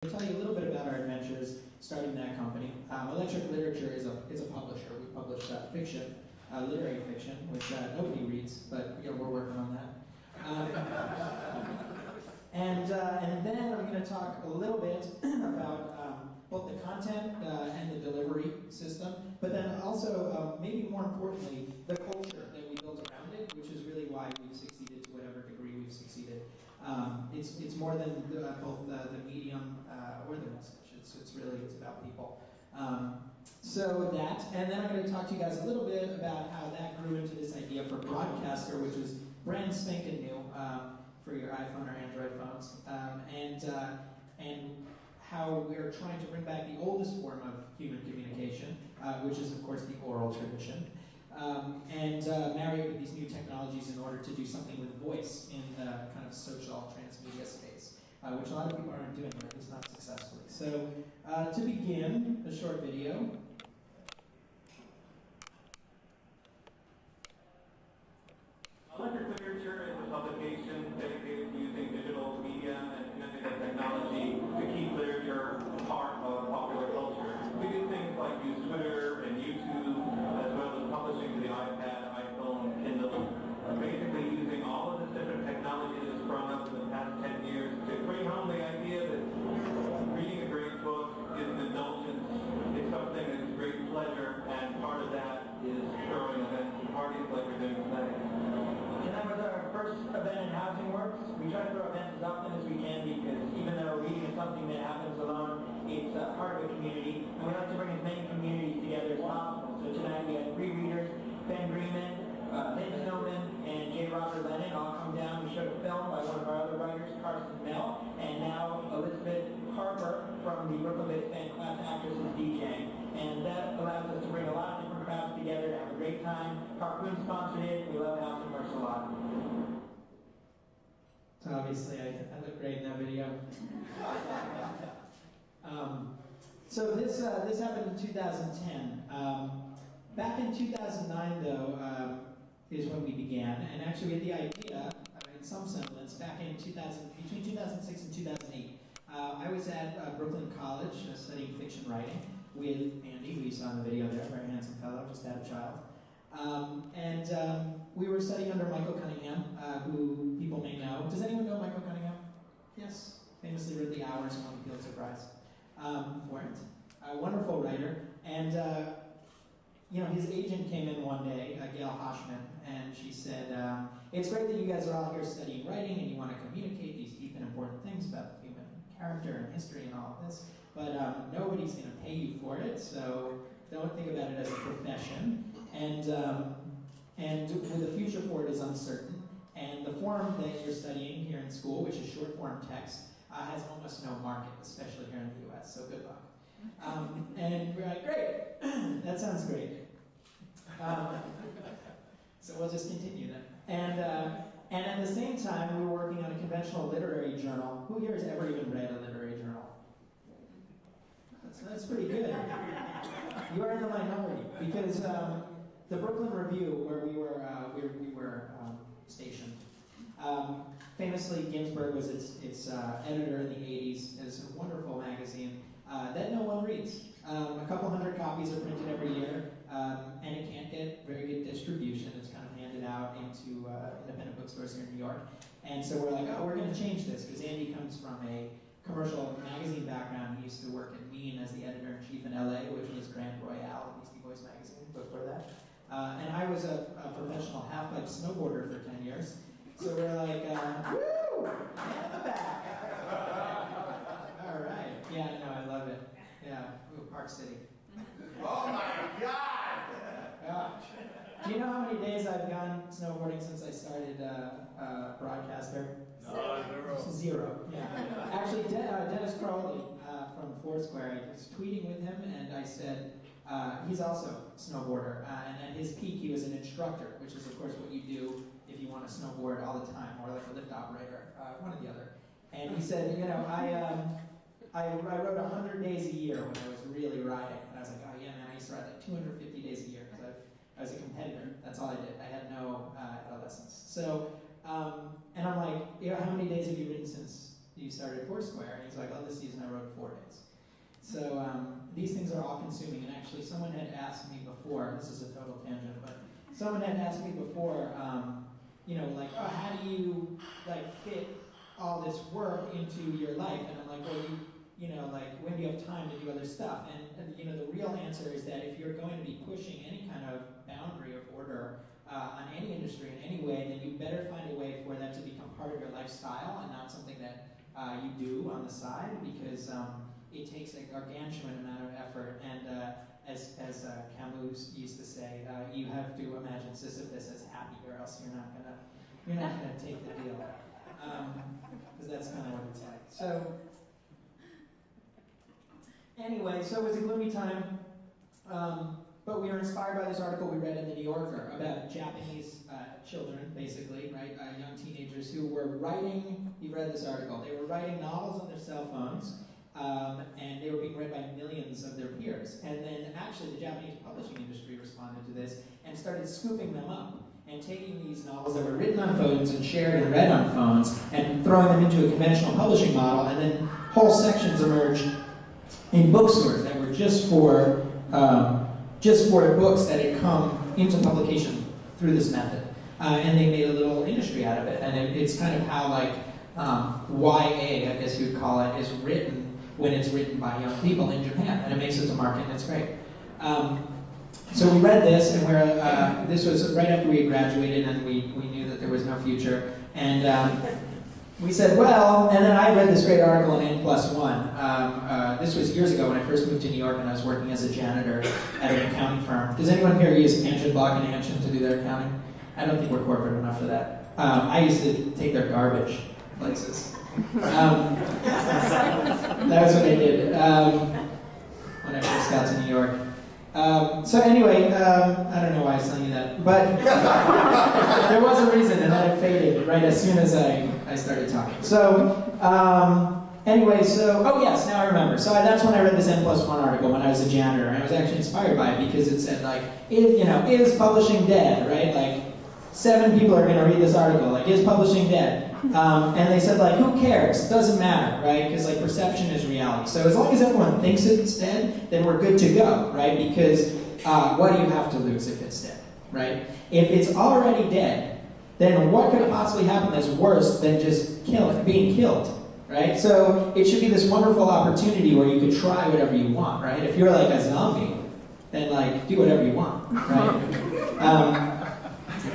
To tell you a little bit about our adventures starting that company. Electric Literature is a publisher. We publish fiction, literary fiction, which nobody reads, but we're working on that. And then I'm going to talk a little bit about both the content and the delivery system, but then also, maybe more importantly, the culture that we built around it, which is really why we've succeeded to whatever degree we've succeeded. It's more than both the medium or the message. It's about people. So that, and then I'm going to talk to you guys a little bit about how that grew into this idea for Broadcastr, which is brand spanking new for your iPhone or Android phones, and how we're trying to bring back the oldest form of human communication, which is of course the oral tradition. And marry it with these new technologies in order to do something with voice in the kind of social transmedia space, which a lot of people aren't doing, or at least not successfully. So to begin, a short video. Electric Literature is a publication dedicated to using digital media and connected technology to keep literature part of popular culture. We do things like use Twitter and YouTube, as well as publishing to the iPad, iPhone, Kindle, basically using all of this different technology that has sprung up in the past 10 years to bring home the idea that reading a great book is an indulgence. It's something that's great pleasure, and part of that is throwing events and parties like we're doing tonight. And that was our first event in Housing Works. We try to throw events as often as we can because even though reading is something that happens alone, it's part of a community. And we like to bring as many communities together as possible. So tonight we had 3 readers, Ben Greenman, Lynn Snowman, and J. Robert Lennon all come down. We showed a film by one of our other writers, Carson Mell, and now Elizabeth Harper from the Brooklyn-based band Class Actress is DJing. And that allows us to bring a lot of different crowds together to have a great time. Harpoon sponsored it. We love Housing Works a lot. So obviously I look great in that video. So this happened in 2010. Back in 2009, though, is when we began, and actually we had the idea, in some semblance, back in between 2006 and 2008. I was at Brooklyn College studying fiction writing with Andy, who you saw in the video there, very handsome fellow, just had a child. And we were studying under Michael Cunningham, who people may know. Does anyone know Michael Cunningham? Yes, famously wrote The Hours and won the Pulitzer Prize for it. A wonderful writer, and his agent came in one day, Gail Hoshman, and she said, it's great that you guys are all here studying writing and you want to communicate these deep and important things about the human character and history and all of this, but nobody's going to pay you for it, so don't think about it as a profession, and the future for it is uncertain, and the form that you're studying here in school, which is short form text, has almost no market, especially here in the US, so good luck. And we're like, great, that sounds great. So we'll just continue then. And at the same time, we were working on a conventional literary journal. Who here has ever even read a literary journal? That's pretty good. You are in the minority, because the Brooklyn Review, where we were stationed, famously Ginsberg was its editor in the 80s. It was a wonderful magazine that no one reads. A couple hundred copies are printed every year, and it can't get very good distribution. It's kind of handed out into independent bookstores here in New York. And so we're like, oh, we're going to change this, because Andy comes from a commercial magazine background. He used to work at Mean as the editor-in-chief in LA, which was Grand Royale, Beastie Boys magazine, before that. And I was a professional half-pipe snowboarder for 10 years. So we're like, woo! Man in the back! All right. Yeah, no, I love it. Yeah, ooh, Park City. Oh my God! Gosh. Do you know how many days I've gone snowboarding since I started Broadcastr? No, 0. Yeah. Actually, Dennis Crowley from Foursquare, I was tweeting with him, and I said, he's also a snowboarder, and at his peak he was an instructor, which is of course what you do if you want to snowboard all the time, or like a lift operator, one or the other. And he said, I rode 100 days a year when I was really riding. And I was like, oh yeah, man, I used to ride like 250 days a year because I was a competitor. That's all I did. I had no adolescence. So, and I'm like, how many days have you ridden since you start at Foursquare? And he's like, oh, this season I wrote 4 days. So these things are all consuming. And actually, someone had asked me before, this is a total tangent, but someone had asked me before, you know, like, oh, how do you like fit all this work into your life? And I'm like, well, you know, like, when do you have time to do other stuff? And you know, the real answer is that if you're going to be pushing any kind of boundary or border on any industry in any way, then you better find a way for that to become part of your lifestyle and not something that you do on the side, because it takes a gargantuan amount of effort. And as Camus used to say, you have to imagine Sisyphus as happy, or else you're not gonna take the deal, because that's kind of what it's like. So anyway, so it was a gloomy time. But we were inspired by this article we read in the New Yorker about Japanese children, basically, right? Young teenagers who were writing, you read this article, they were writing novels on their cell phones, and they were being read by millions of their peers. And then actually the Japanese publishing industry responded to this and started scooping them up and taking these novels that were written on phones and shared and read on phones and throwing them into a conventional publishing model, and then whole sections emerged in bookstores that were just for books that had come into publication through this method. And they made a little industry out of it. And it's kind of how, like, YA, I guess you would call it, is written when it's written by young people in Japan. And it makes it to market, and it's great. So we read this, and this was right after we had graduated, and we knew that there was no future. And we said, well, and then I read this great article in N+1. This was years ago when I first moved to New York, and I was working as a janitor at an accounting firm. Does anyone here use Anshin, Block, and Anshin to do their accounting? I don't think we're corporate enough for that. I used to take their garbage places. That was what I did when I first got to New York. So anyway, I don't know why I was telling you that, but there was a reason, and then it faded right as soon as I started talking. So anyway, oh yes, now I remember. So that's when I read this N+1 article when I was a janitor, and I was actually inspired by it because it said, like, is publishing dead, right? Like, 7 people are going to read this article, like, is publishing dead? And they said, like, who cares? It doesn't matter, right? Because, like, perception is reality. So as long as everyone thinks it's dead, then we're good to go, right? Because what do you have to lose if it's dead, right? If it's already dead, then what could possibly happen that's worse than just being killed, right? So it should be this wonderful opportunity where you could try whatever you want, right? If you're, like, a zombie, then, like, do whatever you want, right?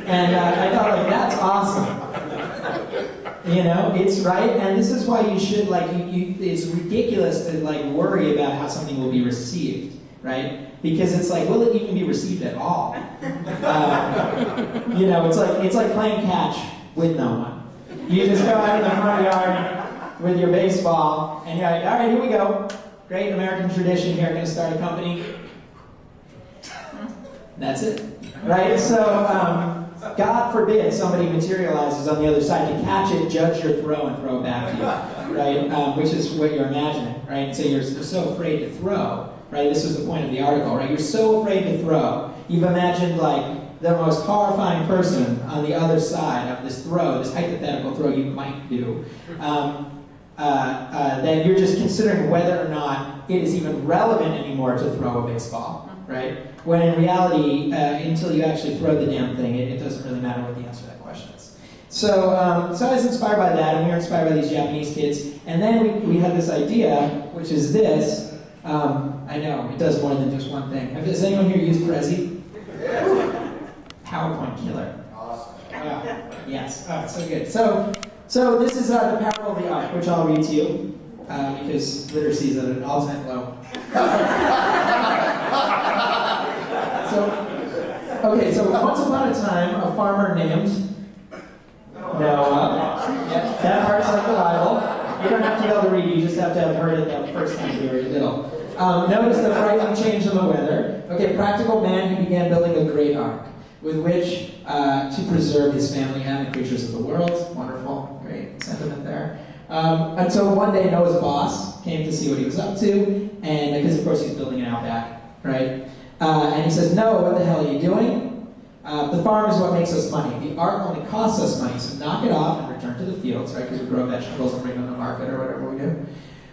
And I thought, like, that's awesome. You know, it's right, and this is why you should, like, it's ridiculous to, like, worry about how something will be received, right? Because it's like, will it even be received at all? You know, it's like playing catch with no one. You just go out in the front yard with your baseball, and you're like, all right, here we go. Great American tradition here, going to start a company. That's it, right? So, God forbid somebody materializes on the other side to catch it, judge your throw, and throw it back to you, right? Which is what you're imagining, right? So you're so afraid to throw, right? This was the point of the article, right? You're so afraid to throw. You've imagined, like, the most horrifying person on the other side of this throw, this hypothetical throw you might do, that you're just considering whether or not it is even relevant anymore to throw a baseball, right? When in reality, until you actually throw the damn thing, it doesn't really matter what the answer to that question is. So I was inspired by that, and we were inspired by these Japanese kids. And then we had this idea, which is this. I know, it does more than just one thing. Has anyone here used Prezi? PowerPoint killer. Awesome. Yes, so good. So this is the parable of the ark, which I'll read to you, because literacy is at an all-time low. So once upon a time, a farmer named Noah. Yeah, that part's like the Bible. You don't have to be able to read, you just have to have heard it the first time you were little. Notice the frightening change in the weather. Okay, practical man, he began building a great ark with which to preserve his family and the creatures of the world. Wonderful, great sentiment there. Until one day Noah's boss came to see what he was up to, and because of course he's building an outback, right? And he says, Noah, what the hell are you doing? The farm is what makes us money. The art only costs us money, so knock it off and return to the fields, right? Because we grow vegetables and bring them to market or whatever we do.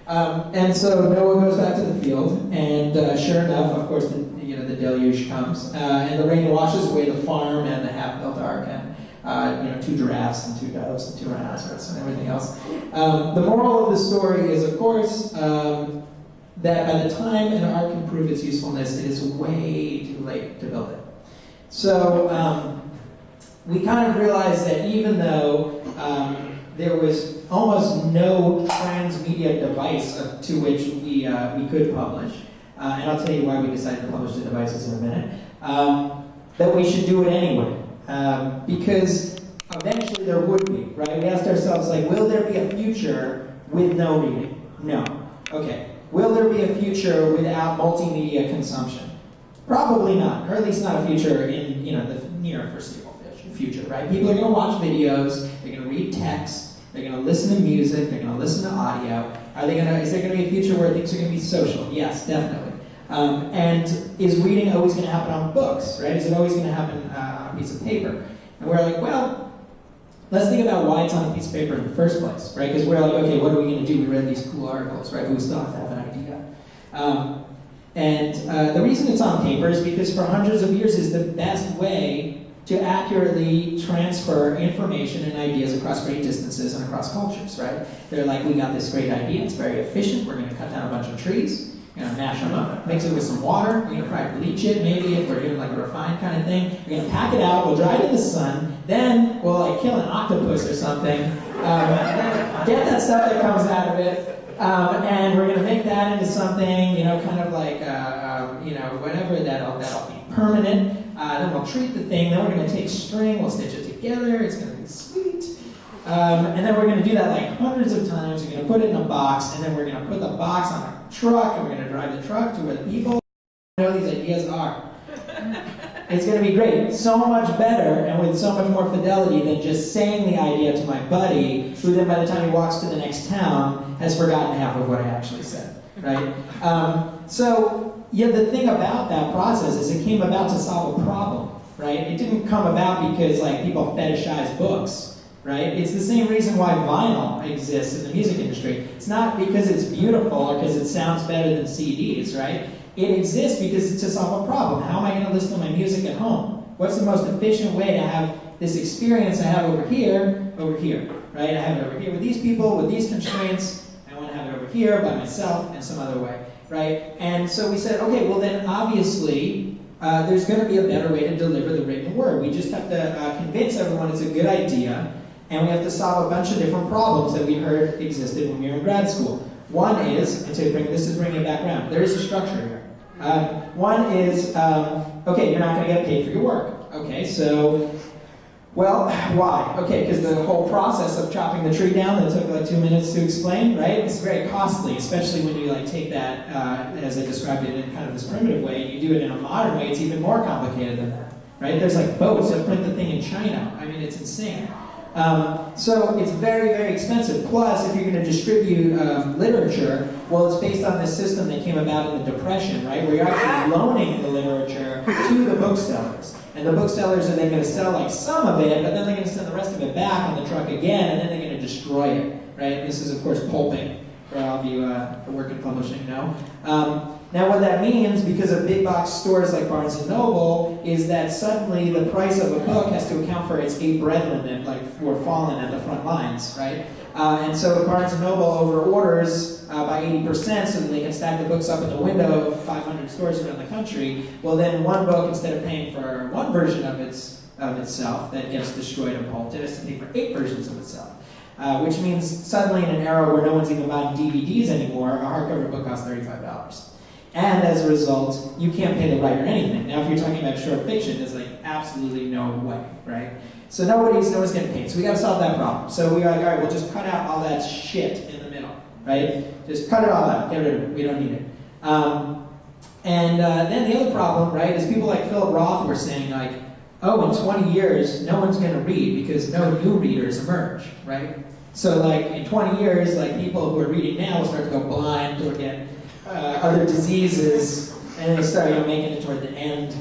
And so Noah goes back to the field, and sure enough, of course, the deluge comes, and the rain washes away the farm and the half-built ark, and 2 giraffes and 2 doves and 2 rhinoceros and everything else. The moral of the story is, of course, that by the time an ark can prove its usefulness, it is way too late to build it. So we kind of realized that even though there was almost no transmedia device to which we could publish, and I'll tell you why we decided to publish the devices in a minute, that we should do it anyway. Because eventually there would be, right? We asked ourselves, like, will there be a future with no reading? No. Okay. Will there be a future without multimedia consumption? Probably not, or at least not a future in the near foreseeable future, right? People are going to watch videos, they're going to read text, they're going to listen to music, they're going to listen to audio. Is there going to be a future where things are going to be social? Yes, definitely. And is reading always going to happen on books, right? Is it always going to happen on a piece of paper? And we're like, well, let's think about why it's on a piece of paper in the first place, right? Because we're like, okay, what are we going to do? We read these cool articles, right? But we still have to have an idea. And the reason it's on paper is because for hundreds of years is the best way to accurately transfer information and ideas across great distances and across cultures, right? They're like, we got this great idea, it's very efficient, we're going to cut down a bunch of trees, we're going to mash them up, mix it with some water, we're going to probably bleach it, maybe if we're doing like a refined kind of thing, we're going to pack it out, we'll dry it in the sun, then we'll like kill an octopus or something, get that stuff that comes out of it, and we're going to make that into something, kind of like, whatever, that'll be permanent. Then we'll treat the thing, then we're going to take string, we'll stitch it together, it's going to be sweet. And then we're going to do that like hundreds of times, we're going to put it in a box, and then we're going to put the box on a truck, and we're going to drive the truck to where the people know these ideas are. It's going to be great. So much better, and with so much more fidelity than just saying the idea to my buddy, who then by the time he walks to the next town, has forgotten half of what I actually said, right? The thing about that process is it came about to solve a problem, right? It didn't come about because people fetishize books, right? It's the same reason why vinyl exists in the music industry. It's not because it's beautiful or because it sounds better than CDs, right? It exists because it's to solve a problem. How am I going to listen to my music at home? What's the most efficient way to have this experience I have over here, right? I have it over here with these people, with these constraints. I want to have it over here by myself in some other way. Right? And so we said, okay, well then obviously there's going to be a better way to deliver the written word. We just have to convince everyone it's a good idea, and we have to solve a bunch of different problems that we heard existed when we were in grad school. One is, and this is bringing it back around, there is a structure here. One is, okay, you're not going to get paid for your work. Okay, so, well, why? Okay, because the whole process of chopping the tree down that took like 2 minutes to explain, right? It's very costly, especially when you take that, as I described it in kind of this primitive way, and you do it in a modern way, it's even more complicated than that, right? There's boats that print the thing in China. I mean, it's insane. So it's very, very expensive. Plus, if you're going to distribute literature, well, it's based on this system that came about in the Depression, right? Where you're actually loaning the literature to the booksellers. And the booksellers are then going to sell some of it, but then they're going to send the rest of it back on the truck again, and then they're going to destroy it, right? This is, of course, pulping, for all of you who work in publishing know. Now, what that means, because of big box stores like Barnes & Noble, is that suddenly the price of a book has to account for its 8 brethren that were fallen at the front lines, right? And so if Barnes & Noble over-orders by 80% so that they can stack the books up in the window of 500 stores around the country, well then one book, instead of paying for one version of itself that gets destroyed and pulped, it has to pay for 8 versions of itself. Which means suddenly in an era where no one's even buying DVDs anymore, a hardcover book costs $35. And as a result, you can't pay the writer anything. Now if you're talking about short fiction, there's absolutely no way, right? So no one's getting paid. So we got to solve that problem. So we were like, all right, we'll just cut out all that shit in the middle, right? Just cut it all out, get rid of it. We don't need it. Then the other problem, right, is people like Philip Roth were saying oh, in 20 years, no one's going to read because no new readers emerge, right? So in 20 years, people who are reading now will start to go blind or get other diseases, and they start making it toward the end.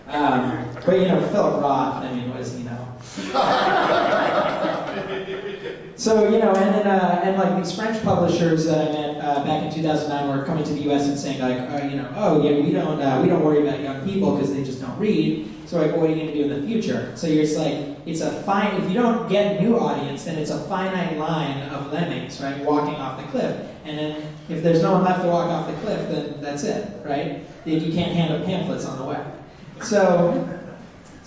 But you know, Philip Roth, I mean, what does he know? So, you know, and like these French publishers that I met back in 2009 were coming to the U.S. and saying like, you know, oh yeah, we don't worry about young people because they just don't read. So like, what are you going to do in the future? So you're just like, it's a if you don't get a new audience, then it's a finite line of lemmings, right, walking off the cliff. And then if there's no one left to walk off the cliff, then that's it, right? You can't hand up pamphlets on the way. So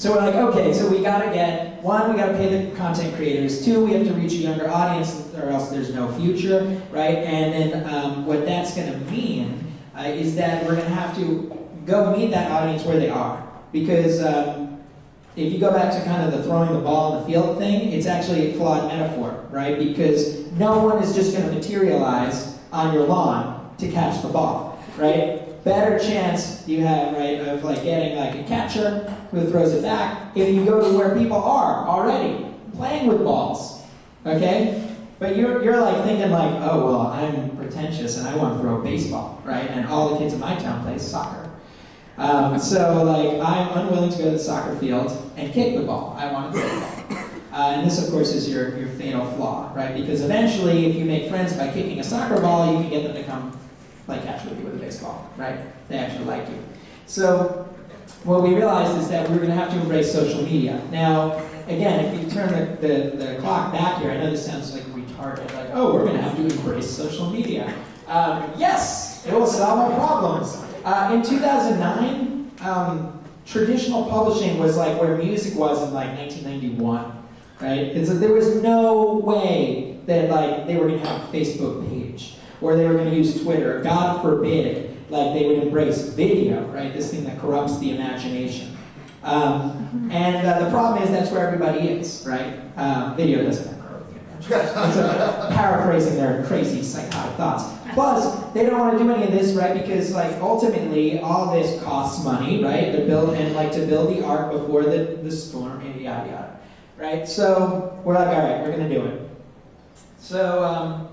we're like, okay, so we gotta pay the content creators. 2, we have to reach a younger audience, or else there's no future, right? And then what that's gonna mean is that we're gonna have to go meet that audience where they are. Because if you go back to kind of the throwing the ball in the field thing, it's actually a flawed metaphor, right? Because no one is just gonna materialize on your lawn to catch the ball, right? Better chance you have, right, of like getting like a catcher who throws it back if you go to where people are already playing with balls, okay? But you're like thinking like, oh well, I'm pretentious and I want to throw a baseball, right? And all the kids in my town play soccer. So like I'm unwilling to go to the soccer field and kick the ball. I want to throw the ball. And this, of course, is your fatal flaw, right? Because eventually, if you make friends by kicking a soccer ball, you can get them to come play catch with you with a baseball, right? They actually like you. So what we realized is that we were going to have to embrace social media. Now, again, if you turn the clock back here, I know this sounds like retarded, like, oh, we're going to have to embrace social media. Yes, it will solve our problems. In 2009, traditional publishing was like where music was in like 1991, right? And so there was no way that like they were going to have a Facebook page or they were going to use Twitter. God forbid, like they would embrace video, right? This thing that corrupts the imagination. And the problem is that's where everybody is, right? Video doesn't corrupt the imagination. So paraphrasing their crazy psychotic thoughts. Plus, they don't want to do any of this, right? Because like ultimately, all this costs money, right? To build the ark before the storm, yada yada, right? So we're like, all right, we're going to do it. So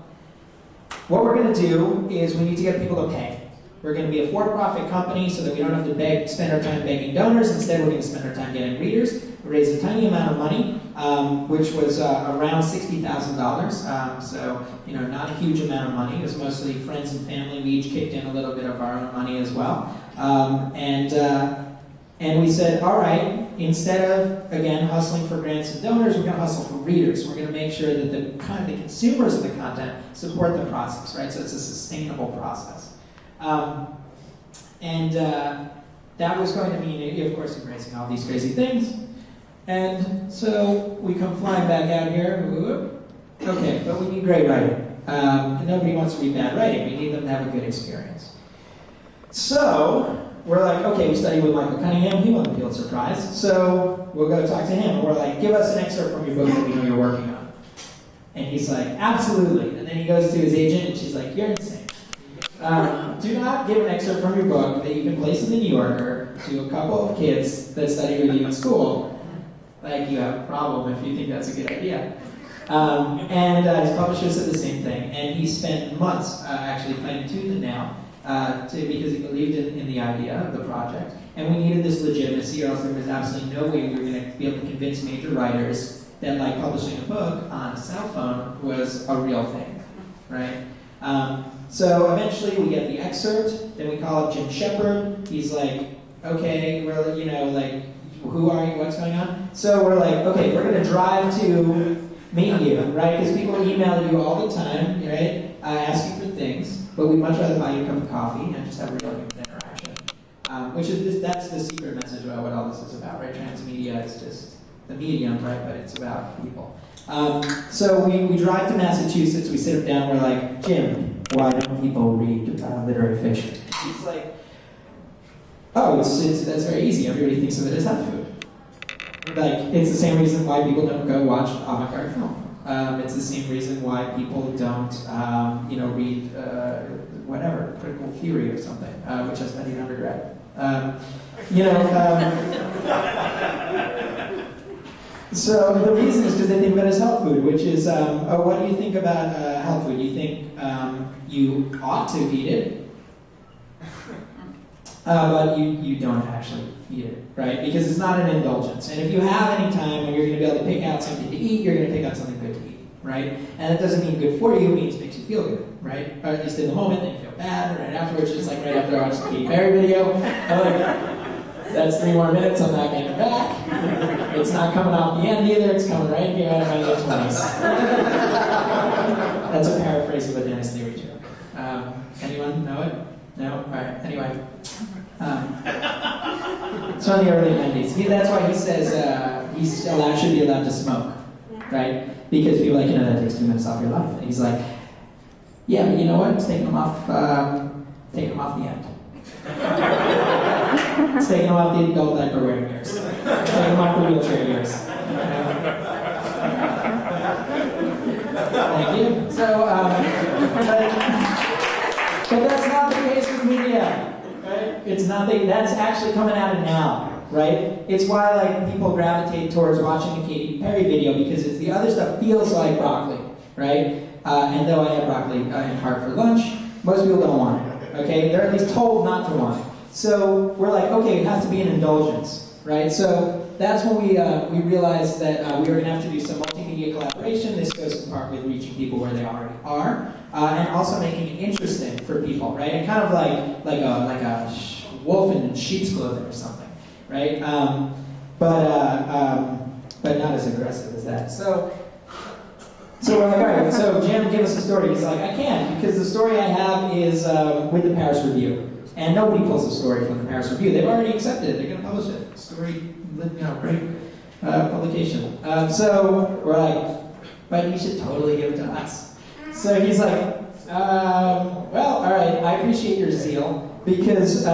what we're going to do is we need to get people to pay. We're going to be a for-profit company so that we don't have to spend our time begging donors. Instead, we're going to spend our time getting readers. We raised a tiny amount of money, which was around $60,000. So, you know, not a huge amount of money. It was mostly friends and family. We each kicked in a little bit of our own money as well. And we said, all right, instead of, again, hustling for grants and donors, we're going to hustle for readers. We're going to make sure that the consumers of the content support the process, right? So it's a sustainable process. That was going to mean, of course, embracing all these crazy things. And so we come flying back out here. Okay, but we need great writing. And nobody wants to read bad writing. We need them to have a good experience. So we're like, okay, we studied with Michael Cunningham. He won the Pulitzer Prize. So we'll go talk to him. And we're like, give us an excerpt from your book that we know you're working on. And he's like, absolutely. And then he goes to his agent, and she's like, you're insane. Do not give an excerpt from your book that you can place in the New Yorker to a couple of kids that study with you in school. Like, you have a problem if you think that's a good idea. And his publisher said the same thing. And he spent months actually fighting tooth and nail because he believed in the idea of the project. And we needed this legitimacy, or else there was absolutely no way we were going to be able to convince major writers that like publishing a book on a cell phone was a real thing, right? So eventually we get the excerpt, then we call up Jim Shepard. He's like, okay, we're, you know, like, who are you, what's going on? So we're like, okay, we're gonna drive to meet you, right? Because people email you all the time, right? Asking for things, but we'd much rather buy you a cup of coffee and just have a real human interaction. That's the secret message about what all this is about, right? Transmedia is just the medium, right? But it's about people. So we drive to Massachusetts, we sit him down, we're like, Jim, why don't people read literary fiction? He's like, oh, that's very easy. Everybody thinks of it as health food. Like, it's the same reason why people don't go watch avant-garde film. It's the same reason why people don't, read whatever, critical theory or something, which I studied undergrad. So the reason is because they think of it as health food, which is, what do you think about health food? You think you ought to eat it? but you don't actually eat it, right? Because it's not an indulgence. And if you have any time when you're going to be able to pick out something to eat, you're going to pick out something good to eat, right? And that doesn't mean good for you, it means it makes you feel good, right? Or at least in the moment, then you feel bad, and right afterwards, just like right after I watched the Katy Perry video, I'm like, that's 3 more minutes, I'm not getting it back. It's not coming off the end either, it's coming right here out of my late 20s. That's a paraphrase of a Dennis Leary joke. Anyone know it? No? Alright, anyway. So in the early 90s. That's why he says should be allowed to smoke, right? Because people are like, that takes 2 minutes off your life. And he's like, yeah, but you know what? It's taking them off the end. It's taking them off the adult diaper wearing years. It's taking them off the wheelchair years. Thank you. So, but that's not the case with media, right? It's not that's actually coming out of now, right? It's why like people gravitate towards watching the Katy Perry video because it's the other stuff feels like broccoli, right? And though I had broccoli in part for lunch, most people don't want it, okay? They're at least told not to want it. So we're like, okay, it has to be an indulgence, right? So that's when we realized that we were going to have to do some multimedia collaboration. This goes in part with reaching people where they already are, and also making it interesting for people, right? And kind of like a wolf in sheep's clothing or something, right? But not as aggressive as that. So we're like, all right. So Jim, give us a story. He's like, I can't because the story I have is with the Paris Review. And nobody pulls a story from the Paris Review. They've already accepted it. They're going to publish it. Story, great publication. So we're like, but you should totally give it to us. So he's like, well, all right, I appreciate your zeal because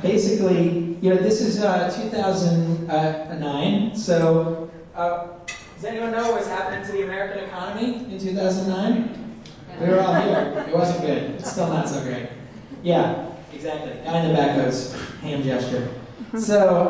basically, this is 2009. So does anyone know what was happening to the American economy in 2009? We were all here. It wasn't good. It's still not so great. Yeah. Exactly. Guy in the back goes, hand gesture. So,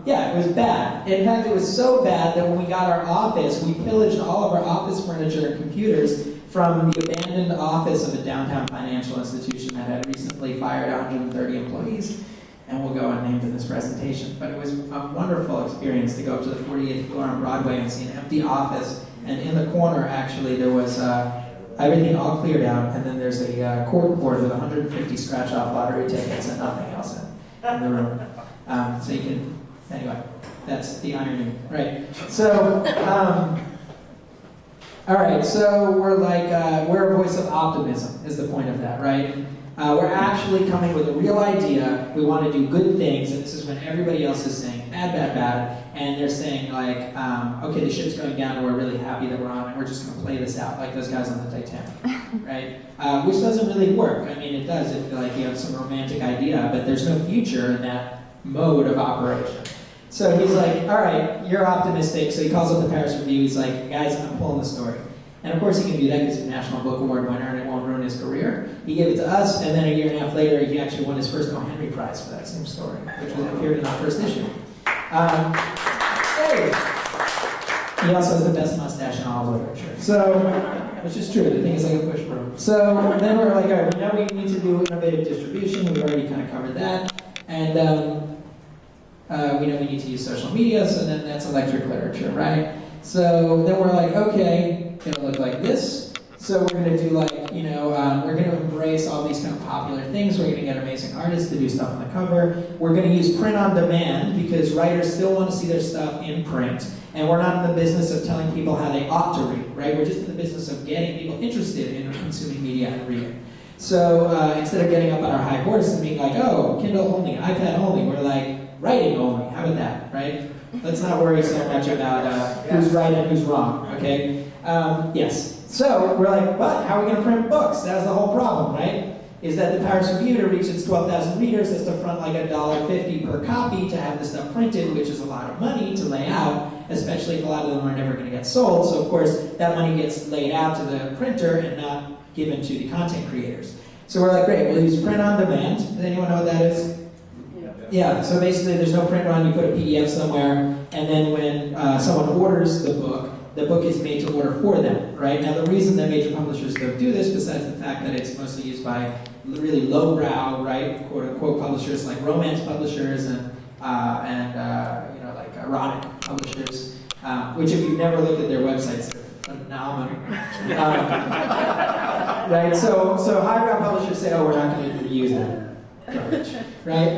yeah, it was bad. In fact, it was so bad that when we got our office, we pillaged all of our office furniture and computers from the abandoned office of a downtown financial institution that had recently fired 130 employees. And we'll go unnamed in this presentation. But it was a wonderful experience to go up to the 48th floor on Broadway and see an empty office. And in the corner, actually, there was everything all cleared out, and then there's a cork board with 150 scratch-off lottery tickets and nothing else in the room. So you can, anyway, that's the irony, right? So, all right, so we're like, we're a voice of optimism is the point of that, right? We're actually coming with a real idea. We want to do good things, and this is when everybody else is saying bad, bad, bad, and they're saying like, okay, the ship's going down, and we're really happy that we're on it. We're just going to play this out like those guys on the Titanic, right? Which doesn't really work. I mean, it does if like you have some romantic idea, but there's no future in that mode of operation. So he's like, all right, you're optimistic. So he calls up the Paris Review. He's like, guys, I'm pulling the story. And of course he can do that because he's a National Book Award winner and it won't ruin his career. He gave it to us, and then a year and a half later, he actually won his first O. Henry Prize for that same story, which appeared in our first issue. Hey! He also has the best mustache in all of literature. So, which is true, the thing is like a push broom. So then we're like, all right, now we need to do innovative distribution. We've already kind of covered that. And we know we need to use social media, so then that's electric literature, right? So then we're like, okay, it'll look like this. So we're going to do like, we're going to embrace all these kind of popular things. We're going to get amazing artists to do stuff on the cover. We're going to use print on demand because writers still want to see their stuff in print. And we're not in the business of telling people how they ought to read, right? We're just in the business of getting people interested in consuming media and reading. So instead of getting up on our high horse and being like, oh, Kindle only, iPad only, we're like, writing only. How about that, right? Let's not worry so much about who's right and who's wrong, okay? Yes. So we're like, but how are we going to print books? That was the whole problem, right? Is that the Paris Review, to reach its 12,000 readers, has to front like $1.50 per copy to have the stuff printed, which is a lot of money to lay out, especially if a lot of them are never going to get sold. So of course, that money gets laid out to the printer and not given to the content creators. So we're like, great, we'll use print on demand. Does anyone know what that is? Yeah, so basically there's no print run, you put a PDF somewhere, and then when someone orders the book is made to order for them, right? Now the reason that major publishers don't do this, besides the fact that it's mostly used by really lowbrow, right, quote unquote publishers like romance publishers and like erotic publishers, which if you've never looked at their websites, they're phenomenal. Right, so highbrow publishers say, oh, we're not going to use that garbage, right?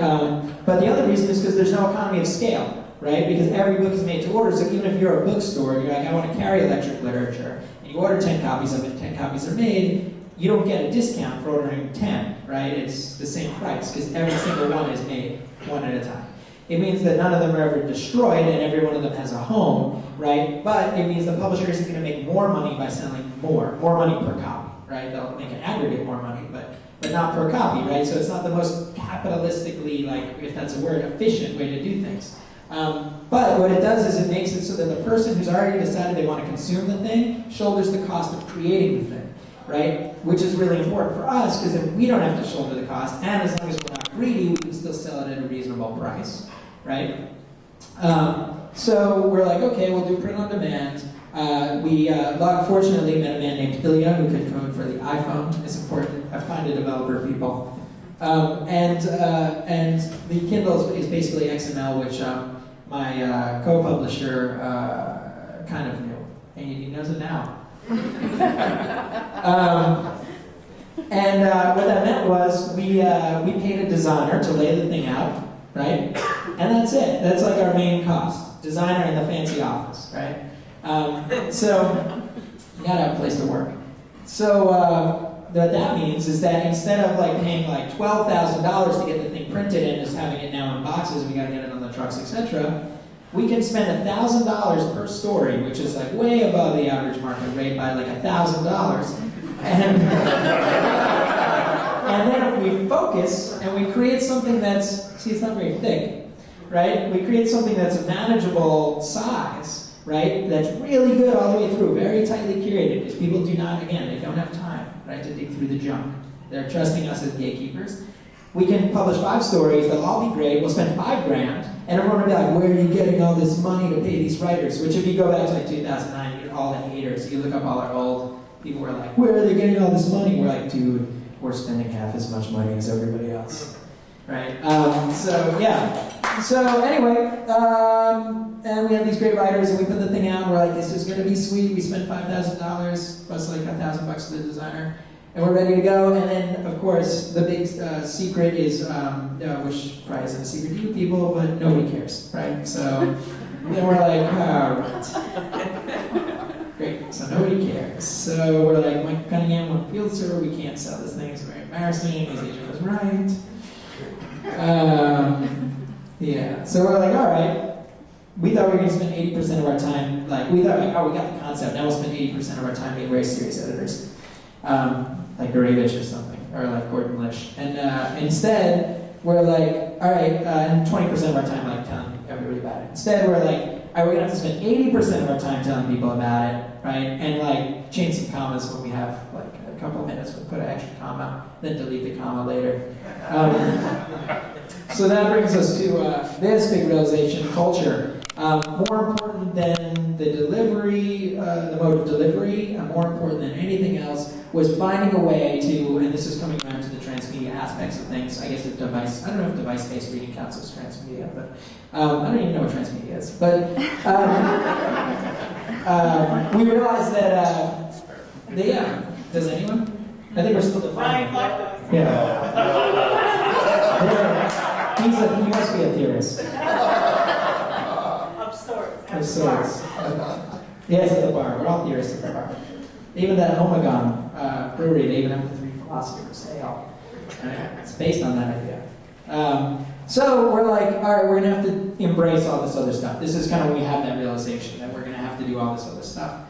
But the other reason is because there's no economy of scale, right? Because every book is made to order, so even if you're a bookstore and you're like, I want to carry electric literature, and you order 10 copies of it, 10 copies are made, you don't get a discount for ordering 10, right? It's the same price, because every single one is made one at a time. It means that none of them are ever destroyed, and every one of them has a home, right? But it means the publisher isn't going to make more money by selling more money per copy, right? They'll make an aggregate more money, but not per copy, right? So it's not the most capitalistically, like, if that's a word, efficient way to do things. But what it does is it makes it so that the person who's already decided they want to consume the thing shoulders the cost of creating the thing, right? Which is really important for us, because then we don't have to shoulder the cost, and as long as we're not greedy, we can still sell it at a reasonable price, right? So we're like, okay, we'll do print on demand. We fortunately met a man named Ilya who could code for the iPhone. It's important. Find a developer, people. And the Kindle is basically XML, which my co-publisher kind of knew, and he knows it now. And what that meant was we paid a designer to lay the thing out, right? And that's it. That's like our main cost. Designer in the fancy office, right? So you gotta have a place to work. So what that means is that instead of like paying like $12,000 to get the thing printed and just having it now in boxes, we gotta get it on the trucks, etc. We can spend $1,000 per story, which is like way above the average market rate by like $1,000. And then if we focus and we create something that's, see, it's not very thick, right? We create something that's a manageable size, right? That's really good all the way through, very tightly curated, because people do not, again, they don't have time, right, to dig through the junk. They're trusting us as gatekeepers. We can publish 5 stories, they'll all be great, we'll spend $5 grand, and everyone will be like, where are you getting all this money to pay these writers? Which if you go back to like 2009, you get all the haters. You look up all our old people were like, where are they getting all this money? We're like, dude, we're spending half as much money as everybody else, right? So yeah. So anyway, and we have these great writers, and we put the thing out, and we're like, this is gonna be sweet. We spent $5,000 plus like $1,000 to the designer, and we're ready to go. And then, of course, the big secret is, which probably isn't a secret to you people, but nobody cares, right? So then we're like, oh, right. Great, so nobody cares. So we're like, Mike Cunningham won a Pulitzer, we can't sell this thing, it's very embarrassing, his agent was right. Yeah, so we're like, all right. We thought we were going to spend 80% of our time, like, we thought, like, oh, we got the concept, now we'll spend 80% of our time being very serious editors. Like Gurevich or something, or like Gordon Lish. And instead, we're like, all right, and 20% of our time, like, telling everybody about it. Instead, we're like, all right, we're going to have to spend 80% of our time telling people about it, right? And like, change some commas when we have like a couple of minutes, we'll put an extra comma, then delete the comma later. So that brings us to this big realization: culture. More important than the delivery, the mode of delivery, more important than anything else, was finding a way to, and this is coming around to the transmedia aspects of things. I guess I don't know if device-based reading counts as transmedia, but I don't even know what transmedia is. But we realized that, does anyone? I think we're still defining. Yeah. He must be a theorist. Of sorts. Yes, at the bar. We're all theorists at the bar. Even that Omegon brewery, they even have the 3 philosophers ale. It's based on that idea. So we're like, all right, we're going to have to embrace all this other stuff. This is kind of when we have that realization that we're going to have to do all this other stuff.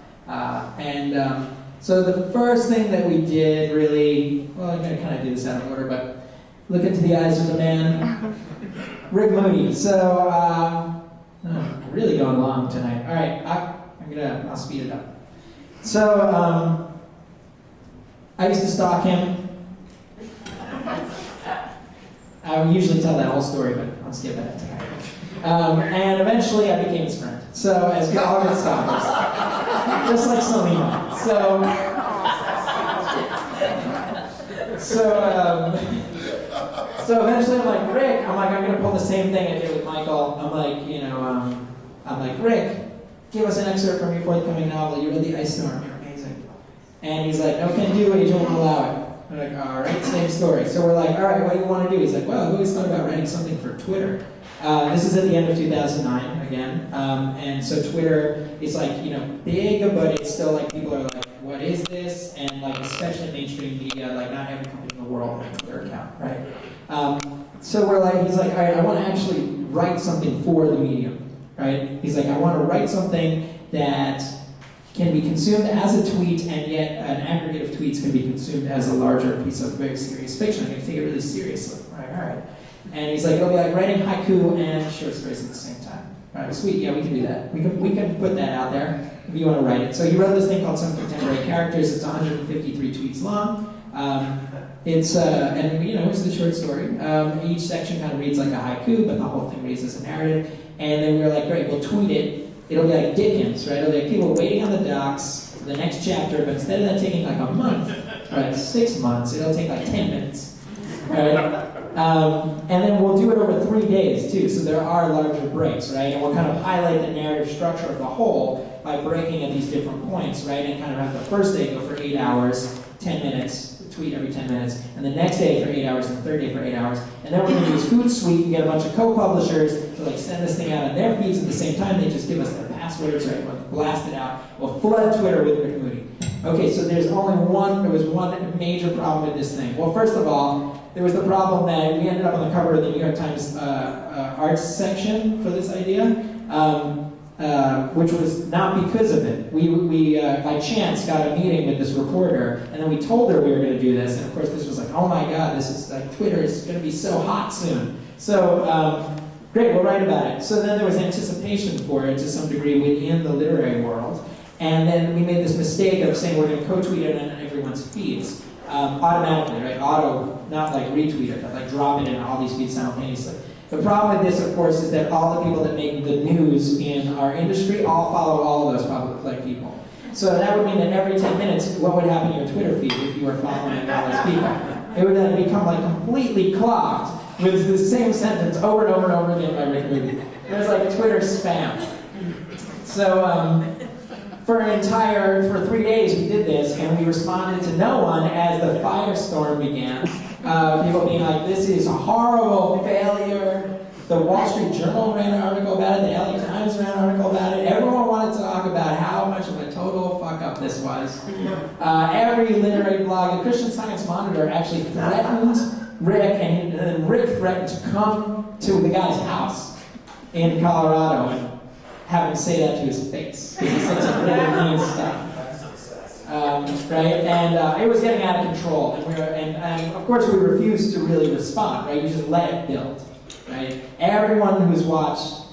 So the first thing that we did really, well, I'm going to kind of do this out of order, but look into the eyes of the man, Rick Moody. So, I'm really going long tonight. All right, I'll speed it up. So, I used to stalk him. I would usually tell that whole story, but I'm skipping it tonight. And eventually I became his friend. So, as all good stalkers. Just like Selena. So eventually I'm like, Rick, I'm going to pull the same thing I did with Michael. I'm like, Rick, give us an excerpt from your forthcoming novel. You read The Ice Storm. You're amazing. And he's like, no can do, agent won't allow it. I'm like, all right, same story. So we're like, all right, what do you want to do? He's like, well, I've always thought about writing something for Twitter. This is at the end of 2009 again. And so Twitter is like, big, but it's still like people are like, what is this? And like, especially mainstream media, like not every company in the world has a Twitter account, right? So we're like, he's like, all right, I want to actually write something for the medium, right? He's like, I want to write something that can be consumed as a tweet, and yet an aggregate of tweets can be consumed as a larger piece of very serious fiction. I'm going to take it really seriously, right? All right. And he's like, it'll be like writing haiku and short stories at the same time. All right, sweet, yeah, we can do that. We can put that out there if you want to write it. So he wrote this thing called Some Contemporary Characters. It's 153 tweets long. It's the short story. Each section kind of reads like a haiku, but the whole thing reads as a narrative. And then we were like, great, we'll tweet it. It'll be like Dickens, right? It'll be like people waiting on the docks for the next chapter, but instead of that taking like a month, right, 6 months, it'll take like 10 minutes, right? And then we'll do it over 3 days too, so there are larger breaks, right? And we'll kind of highlight the narrative structure of the whole by breaking at these different points, right? And kind of have the first day go for 8 hours, 10 minutes, tweet every 10 minutes, and the next day for 8 hours, and the third day for 8 hours. And then we're going to use Hootsuite and get a bunch of co-publishers to like send this thing out on their feeds at the same time. They just give us their passwords, right? We'll blast it out. We'll flood Twitter with Rick Moody. Okay, so there was one major problem with this thing. Well, first of all, there was the problem that we ended up on the cover of the New York Times arts section for this idea, which was not because of it. We by chance got a meeting with this reporter, and then we told her we were going to do this, and of course this was like, oh my god, this is like, Twitter is going to be so hot soon. So, great, we'll write about it. So then there was anticipation for it to some degree within the literary world, and then we made this mistake of saying we're going to co-tweet it on everyone's feeds. Automatically, right? Not like retweet it, but like drop it in all these feeds simultaneously. The problem with this, of course, is that all the people that make the news in our industry all follow all of those public people. So that would mean that every 10 minutes, what would happen to your Twitter feed if you were following all those people? It would then become like completely clogged with the same sentence over and over and over again by Rick Moody. It was like Twitter spam. So for 3 days we did this, and we responded to no one as the firestorm began. People being like, this is a horrible failure. The Wall Street Journal ran an article about it. The LA Times ran an article about it. Everyone wanted to talk about how much of a total fuck-up this was. Every literary blog, the Christian Science Monitor actually threatened Rick, and then Rick threatened to come to the guy's house in Colorado and have him say that to his face. Because he said some really mean stuff. Right? And it was getting out of control, and of course we refused to really respond, right? You just let it build, right? Everyone who's watched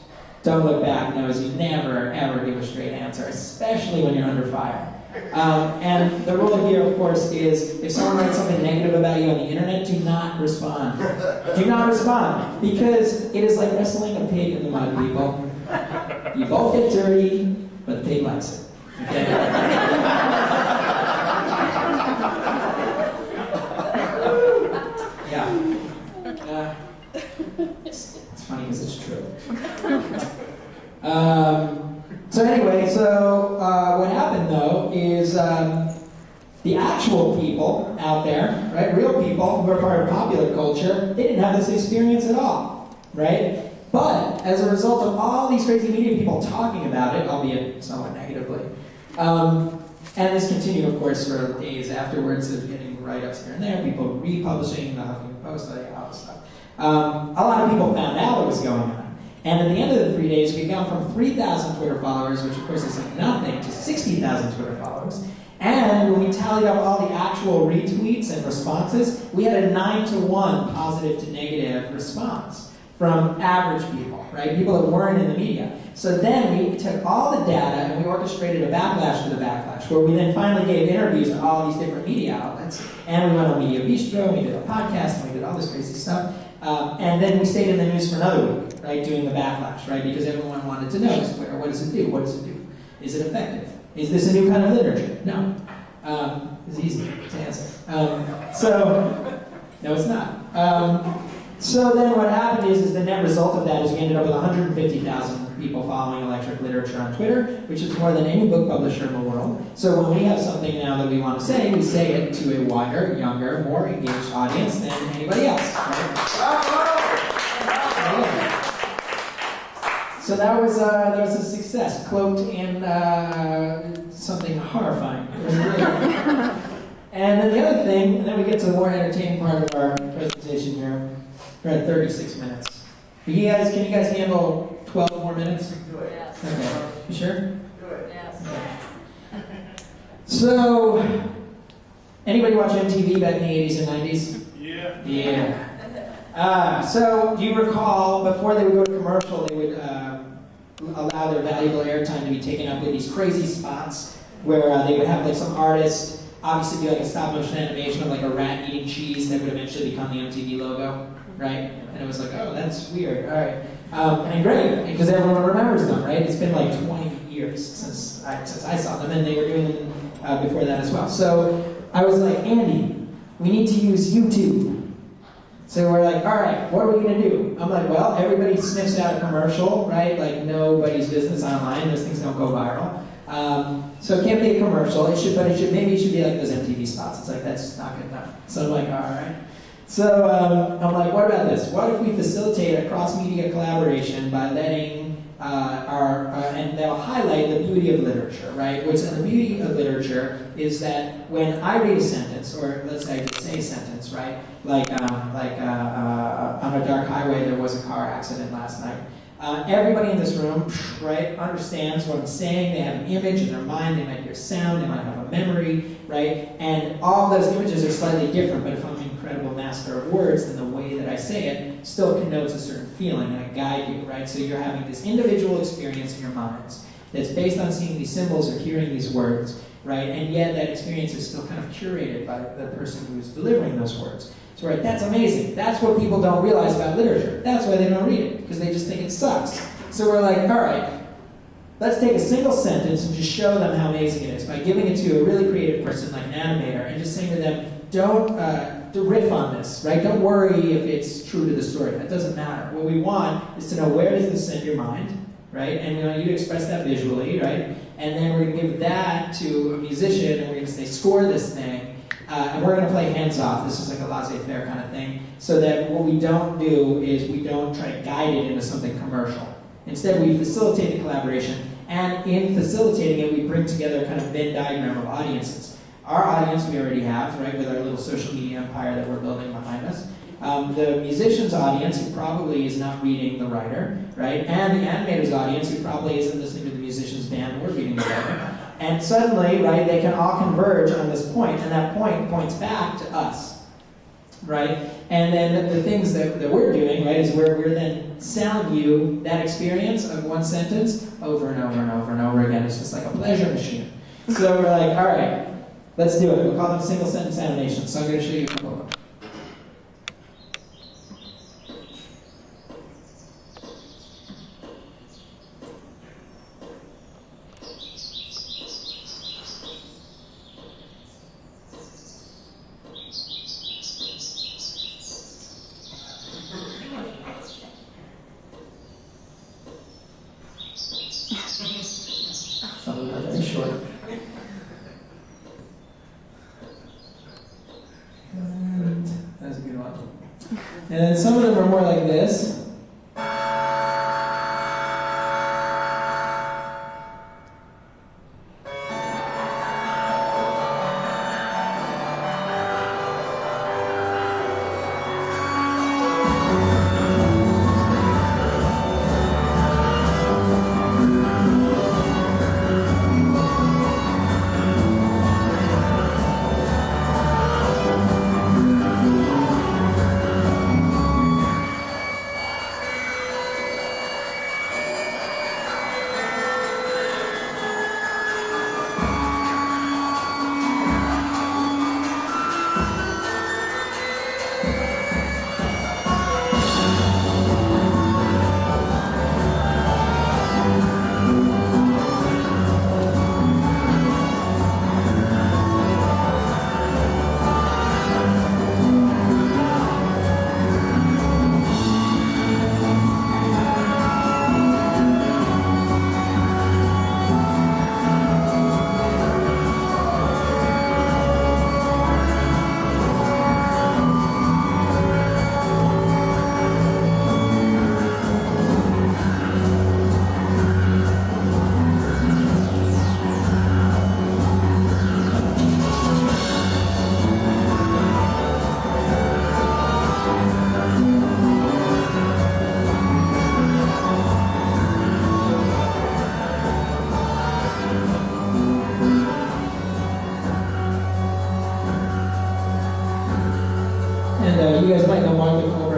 Don't Look Back knows you never, ever give a straight answer, especially when you're under fire. And the rule here, of course, is if someone writes something negative about you on the internet, do not respond. Do not respond, because it is like wrestling a pig in the mud, people. You both get dirty, but the pig likes it. Okay? It's funny because it's true. So anyway, what happened though is the actual people out there, right, real people who are part of popular culture, they didn't have this experience at all, right? But as a result of all these crazy media people talking about it, albeit somewhat negatively, and this continued, of course, for days afterwards of getting write-ups here and there, people republishing the Huffington Post, all this stuff. A lot of people found out what was going on. And at the end of the 3 days, we'd gone from 3,000 Twitter followers, which of course is like nothing, to 60,000 Twitter followers. And when we tallied up all the actual retweets and responses, we had a 9-to-1 positive to negative response from average people, right? People that weren't in the media. So then we took all the data and we orchestrated a backlash to the backlash, where we then finally gave interviews to all these different media outlets. And we went on Media Bistro, and we did a podcast, and we did all this crazy stuff. And then we stayed in the news for another week, right, doing the backlash, right? Because everyone wanted to know, what does it do? What does it do? Is it effective? Is this a new kind of literature? No. It's easy to answer. So No, it's not. So then what happened is the net result of that is we ended up with 150,000 people following electric literature on Twitter, which is more than any book publisher in the world. So when we have something now that we want to say, we say it to a wider, younger, more engaged audience than anybody else. Right? So that was a success, cloaked in something horrifying. It was really And then the other thing, and then we get to the more entertaining part of our presentation here. We're at 36 minutes. Can you guys handle 12 more minutes? Do it. Yes. Okay. You sure? Do it. Yes. So, anybody watch MTV back in the 80s and 90s? Yeah. Yeah. So, do you recall, before they would go to commercial, they would allow their valuable airtime to be taken up with these crazy spots where they would have like some artist obviously do like a stop motion animation of like a rat eating cheese that would eventually become the MTV logo, right? And it was like, oh, that's weird. All right. And great, because everyone remembers them, right? It's been like 20 years since I saw them, and they were doing them before that as well. So I was like, Andy, we need to use YouTube. So we're like, all right, what are we going to do? I'm like, well, everybody sniffs out a commercial, right? Like nobody's business online. Those things don't go viral. So it can't be a commercial. Maybe it should be like those MTV spots. It's like, that's not good enough. So I'm like, all right. So I'm like, what about this? What if we facilitate a cross-media collaboration by letting and they'll highlight the beauty of literature, right? The beauty of literature is that when I read a sentence, or let's say I just say a sentence, right? Like on a dark highway, there was a car accident last night. Everybody in this room, right, understands what I'm saying. They have an image in their mind. They might hear sound. They might have a memory, right? And all those images are slightly different. But if I'm an incredible master of words, then the way that I say it still connotes a certain feeling, and I guide you, right? So you're having this individual experience in your minds that's based on seeing these symbols or hearing these words, right? And yet that experience is still kind of curated by the person who's delivering those words. So right, that's amazing. That's what people don't realize about literature. That's why they don't read it, because they just think it sucks. So we're like, all right, let's take a single sentence and just show them how amazing it is by giving it to a really creative person like an animator and just saying to them, don't riff on this, right? Don't worry if it's true to the story. That doesn't matter. What we want is to know, where does this send your mind, right? And we want you to express that visually, right? And then we're going to give that to a musician, and we're going to say, score this thing. And we're going to play hands off. This is like a laissez-faire kind of thing. So that what we don't do is we don't try to guide it into something commercial. Instead, we facilitate the collaboration. And in facilitating it, we bring together a kind of Venn diagram of audiences. Our audience we already have, right, with our little social media empire that we're building behind us. The musician's audience, who probably is not reading the writer, right? And the animator's audience, who probably isn't listening to the musician's band or reading the writer. And suddenly, right, they can all converge on this point, and that point points back to us, right? And then the things that we're doing, right, is we're then selling you that experience of one sentence over and over and over and over again. It's just like a pleasure machine. So we're like, all right, let's do it. We'll call them single sentence animations. So I'm going to show you a couple of them. Some of them are very short. And that's a good one. And then some of them are more like this.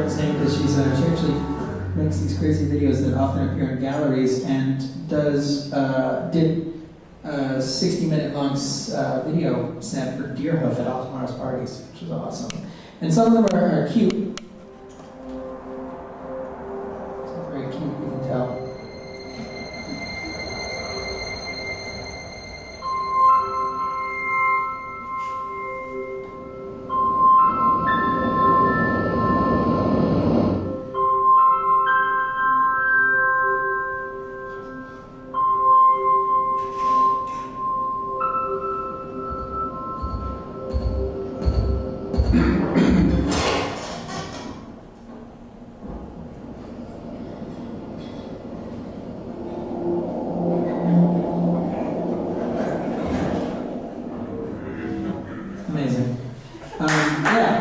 girlfriend's name because she actually makes these crazy videos that often appear in galleries and did a 60-minute long video set for Deerhoof at all tomorrow's parties, which was awesome. And some of them are cute. It's very cute, you can tell.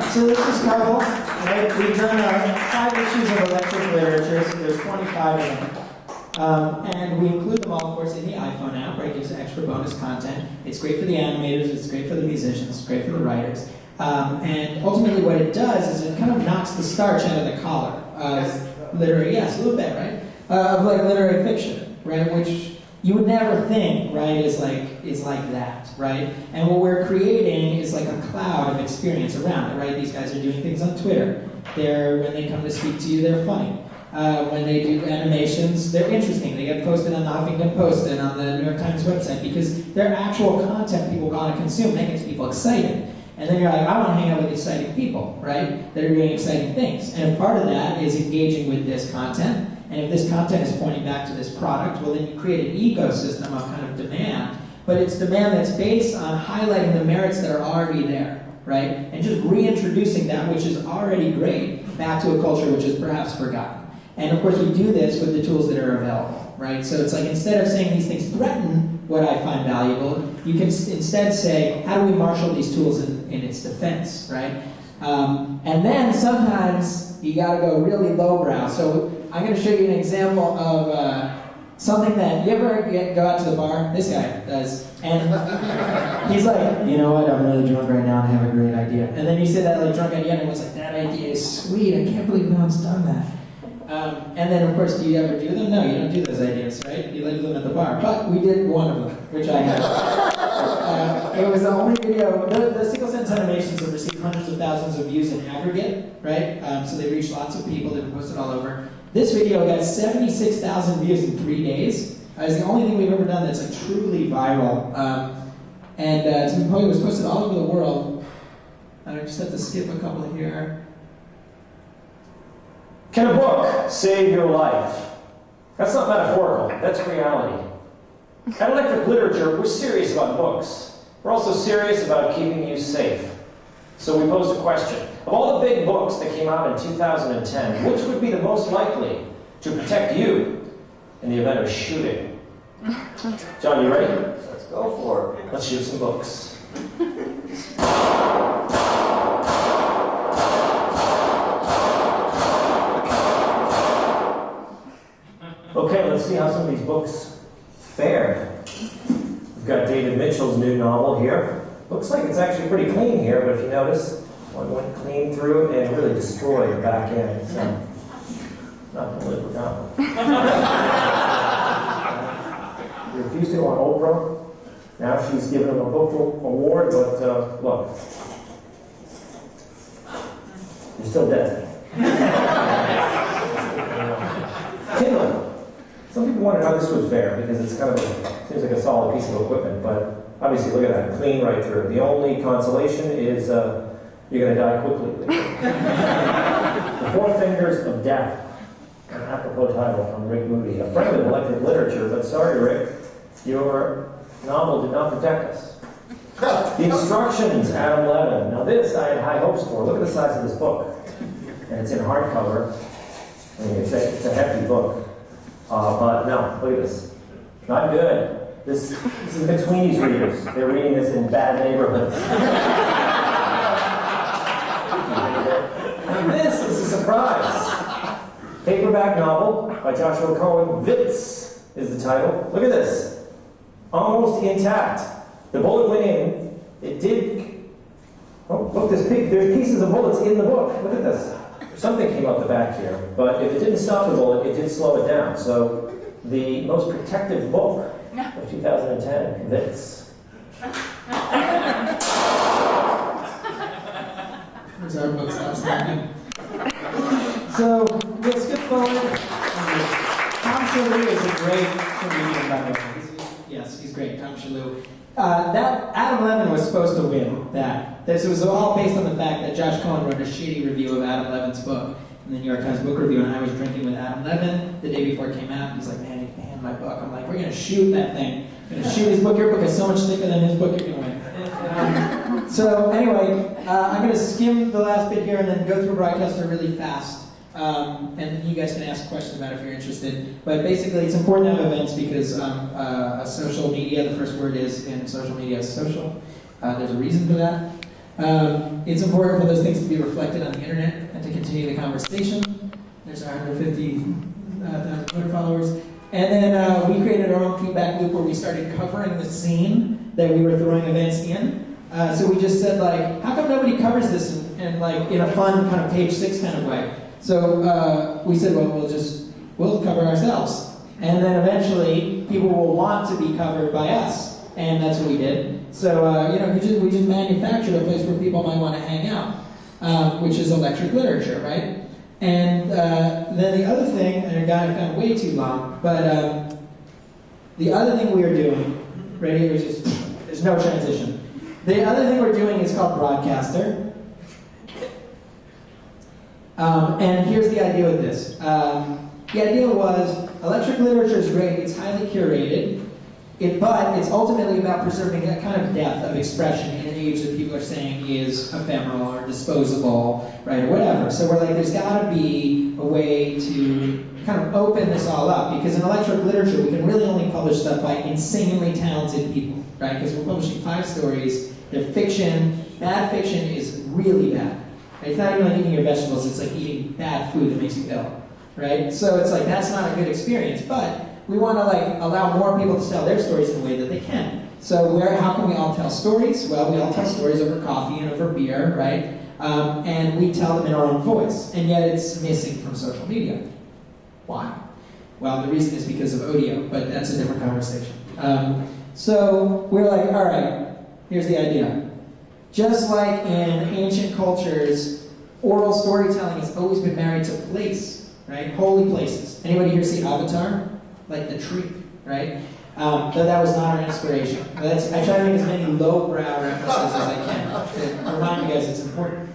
So this is Marvel, right? We've done 5 issues of electric literature, so there's 25 of them. And we include them all, of course, in the iPhone app, right? It gives extra bonus content. It's great for the animators, it's great for the musicians, it's great for the writers. And ultimately what it does is it kind of knocks the starch out of the collar of literary, yes, a little bit, right? Of like literary fiction, right? Which you would never think, right, is like that, right? And what we're creating is like a cloud of experience around it, right? These guys are doing things on Twitter. When they come to speak to you, they're funny. When they do animations, they're interesting. They get posted on the Huffington Post and on the New York Times website because they're actual content people want to consume. That gets people excited. And then you're like, I want to hang out with exciting people, right? That are doing exciting things. And if part of that is engaging with this content, and if this content is pointing back to this product, well then you create an ecosystem of kind of demand, but it's demand that's based on highlighting the merits that are already there, right? And just reintroducing that which is already great back to a culture which is perhaps forgotten. And of course we do this with the tools that are available, right? So it's like instead of saying these things threaten what I find valuable, you can instead say, how do we marshal these tools in its defense, right? And then sometimes you gotta go really lowbrow. So I'm going to show you an example of something that you ever go out to the bar? This guy does. And he's like, you know what, I'm really drunk right now and I have a great idea. And then you say that like drunk idea and everyone's like, that idea is sweet, I can't believe no one's done that. And then of course, do you ever do them? No, you don't do those ideas, right? You leave them at the bar. But we did one of them, which I had. It was the only video, the single sentence animations have received hundreds of thousands of views in aggregate, right? So they reached lots of people, they've been posted all over. This video got 76,000 views in 3 days. It's the only thing we've ever done that's like truly viral. It was posted all over the world. I just have to skip a couple here. Can a book save your life? That's not metaphorical, that's reality. At Electric Literature, we're serious about books. We're also serious about keeping you safe. So we posed a question. Of all the big books that came out in 2010, which would be the most likely to protect you in the event of shooting? John, you ready? Let's go for it. Let's shoot some books. Okay, let's see how some of these books fared. We've got David Mitchell's new novel here. Looks like it's actually pretty clean here, but if you notice, one went clean through and really destroyed the back end. So, not going to live with that one. He refused to go on Oprah. Now she's given him a book award, but look, you're still dead. Kindle. Some people wondered how this was fair because it's kind of seems like a solid piece of equipment, but obviously look at that, clean right through. The only consolation is you're going to die quickly. The Four Fingers of Death, an apropos title from Rick Moody, a friend of Electric Literature, but sorry Rick, your novel did not protect us. The Instructions, Adam Levin. Now this I had high hopes for. Look at the size of this book. And it's in hardcover. I mean, it's a hefty book. But no, look at this. Not good. This is McSweeney's readers. They're reading this in bad neighborhoods. And this is a surprise. Paperback novel by Joshua Cohen. Witz is the title. Look at this. Almost intact. The bullet went in. It did. Oh, look, there's pieces of bullets in the book. Look at this. something came out the back here, but if it didn't stop the bullet, it did slow it down. So the most protective book of 2010, this. Here's our book stops. So let's skip forward. Tom Shalhoub is a great comedian, by the way. Yes, he's great, Tom Shalhoub. That Adam Levin was supposed to win that. This was all based on the fact that Josh Cohen wrote a shitty review of Adam Levin's book in the New York Times Book Review, and I was drinking with Adam Levin the day before it came out. He's like, man, you can hand my book. I'm like, we're going to shoot that thing. We're going to shoot his book. Your book is so much thicker than his book, you're going to win. So anyway, I'm going to skim the last bit here and then go through Broadcastr really fast. And you guys can ask questions about it if you're interested. But basically, it's important to have events because social media, the first word is in social media is social. There's a reason for that. It's important for those things to be reflected on the internet and to continue the conversation. There's our 150,000 Twitter followers. And then we created our own feedback loop where we started covering the scene that we were throwing events in. So we just said, like, how come nobody covers this in a fun kind of page 6 kind of way? So we said, well, we'll cover ourselves. And then eventually people will want to be covered by us. And that's what we did. So, we just manufactured a place where people might want to hang out, which is electric literature, right? And then the other thing, and I've gone way too long, but the other thing we are doing, ready? There's no transition. The other thing we're doing is called Broadcastr. And here's the idea with this. The idea was electric literature is great, it's highly curated, but it's ultimately about preserving that kind of depth of expression in an age that people are saying is ephemeral or disposable, right, or whatever. So we're like, there's got to be a way to kind of open this all up, because in electric literature, we can really only publish stuff by insanely talented people, right? Because we're publishing 5 stories, they're fiction, bad fiction is really bad. Right? It's not even like eating your vegetables, it's like eating bad food that makes you ill, right? So it's like, that's not a good experience, but we want to like allow more people to tell their stories in a way that they can. So how can we all tell stories? Well, we all tell stories over coffee and over beer, right? And we tell them in our own voice, and yet it's missing from social media. Why? Well, the reason is because of audio, but that's a different conversation. So we're like, all right, here's the idea. Just like in ancient cultures, oral storytelling has always been married to place, right? Holy places. Anybody here see Avatar? Like the tree, right? Though that was not our inspiration. I try to make as many lowbrow references as I can to remind you guys it's important.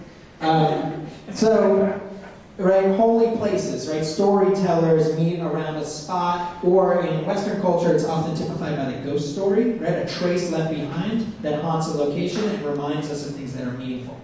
Right, holy places, right? Storytellers meet around a spot, or in Western culture, it's often typified by the ghost story, right? A trace left behind that haunts a location and reminds us of things that are meaningful.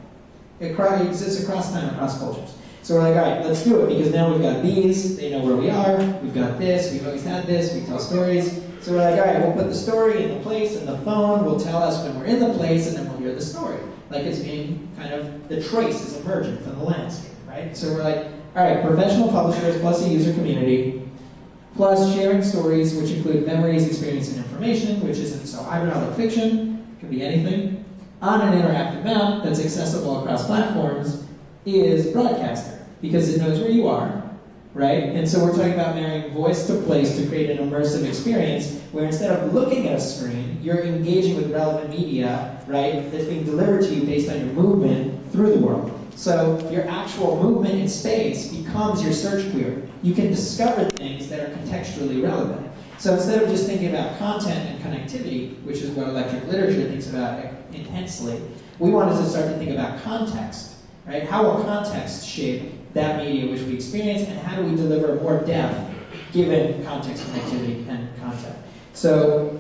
It exists across time, across cultures. So we're like, all right, let's do it, because now we've got bees, they know where we are, we've got this, we've always had this, we tell stories. So we're like, all right, we'll put the story in the place, and the phone will tell us when we're in the place, and then we'll hear the story. Like it's being kind of, the trace is emerging from the landscape, right? So we're like, all right, professional publishers plus a user community, plus sharing stories, which include memories, experience, and information, which isn't so highbrow like fiction, it can be anything, on an interactive map that's accessible across platforms, is Broadcastr, because it knows where you are, right? And so we're talking about marrying voice to place to create an immersive experience where instead of looking at a screen, you're engaging with relevant media, right, that's being delivered to you based on your movement through the world. So your actual movement in space becomes your search query. You can discover things that are contextually relevant. So instead of just thinking about content and connectivity, which is what electric literature thinks about intensely, we wanted to start to think about context. Right? How will context shape that media which we experience, and how do we deliver more depth given context, connectivity, and content? So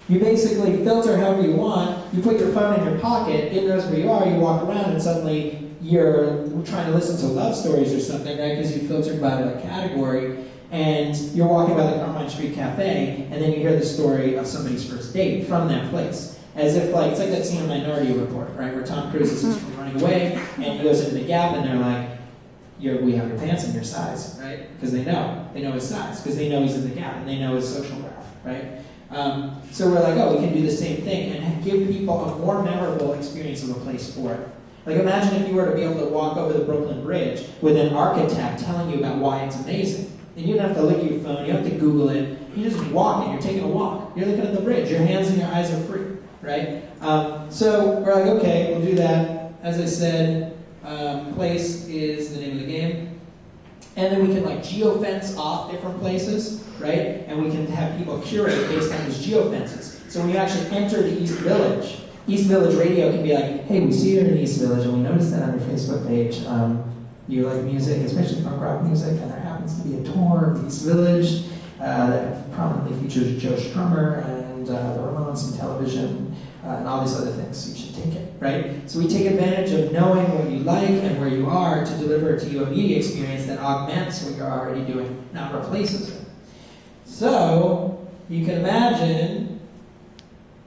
you basically filter however you want. You put your phone in your pocket, it knows where you are, you walk around, and suddenly you're trying to listen to love stories or something, right? Because you filtered by like category, and you're walking by the Carmine Street Cafe, and then you hear the story of somebody's first date from that place. As if, like, it's like that scene in Minority Report, right, where Tom Cruise is running away, and he goes into the Gap, and they're like, we have your pants in your size, right? Because they know his size, because they know he's in the Gap, and they know his social graph, right? So we're like, oh, we can do the same thing, and give people a more memorable experience of a place for it. Like imagine if you were to be able to walk over the Brooklyn Bridge with an architect telling you about why it's amazing. And you don't have to look at your phone, you don't have to Google it. You just walk and you're taking a walk. You're looking at the bridge. Your hands and your eyes are free, right? So we're like, okay, we'll do that. As I said, place is the name of the game. And then we can like geofence off different places, right? And we can have people curate based on these geofences. So when you actually enter the East Village Radio can be like, hey, we see you're in East Village and we noticed that on your Facebook page. You like music, especially punk rock music, and there happens to be a tour of East Village that prominently features Joe Strummer and the Ramones and television and all these other things. So you should take it, right? So we take advantage of knowing what you like and where you are to deliver to you a media experience that augments what you're already doing, not replaces it. So you can imagine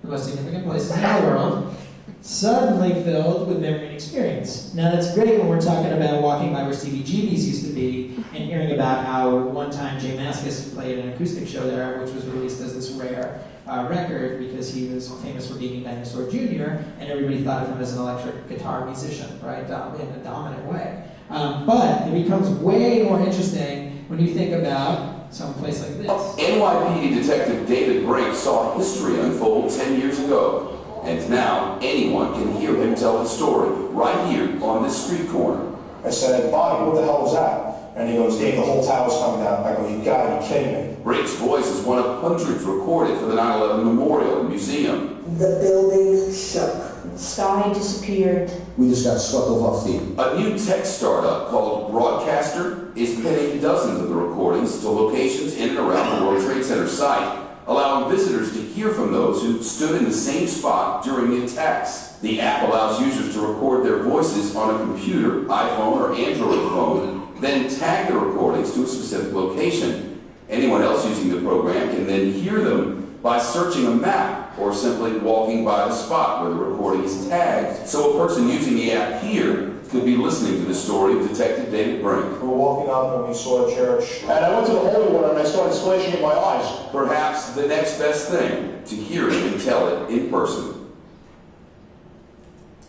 the most significant places in the world suddenly filled with memory and experience. Now that's great when we're talking about walking by where CBGB's used to be and hearing about how one time Jay Mascis played an acoustic show there, which was released as this rare record because he was famous for being Dinosaur Jr. and everybody thought of him as an electric guitar musician, right, in a dominant way. But it becomes way more interesting when you think about some place like this. NYPD Detective David Brink saw history unfold 10 years ago. And now anyone can hear him tell the story right here on this street corner. I said, Bobby, what the hell was that? And he goes, Dave, the whole tower's coming down. I go, you gotta be kidding me. Brink's voice is one of hundreds recorded for the 9/11 Memorial and Museum. The building shook. The sky disappeared. We just got swept off our feet. A new tech startup called Broadcastr is pinning dozens of the recordings to locations in and around the World Trade Center site, allowing visitors to hear from those who stood in the same spot during the attacks. The app allows users to record their voices on a computer, iPhone or Android phone, then tag the recordings to a specific location. Anyone else using the program can then hear them by searching a map or simply walking by the spot where the recording is tagged. So a person using the app here could be listening to the story of Detective David Brink. We were walking up and we saw a church. And I went to the holy water and I started splashing in my eyes. Perhaps the next best thing, to hear it and tell it in person.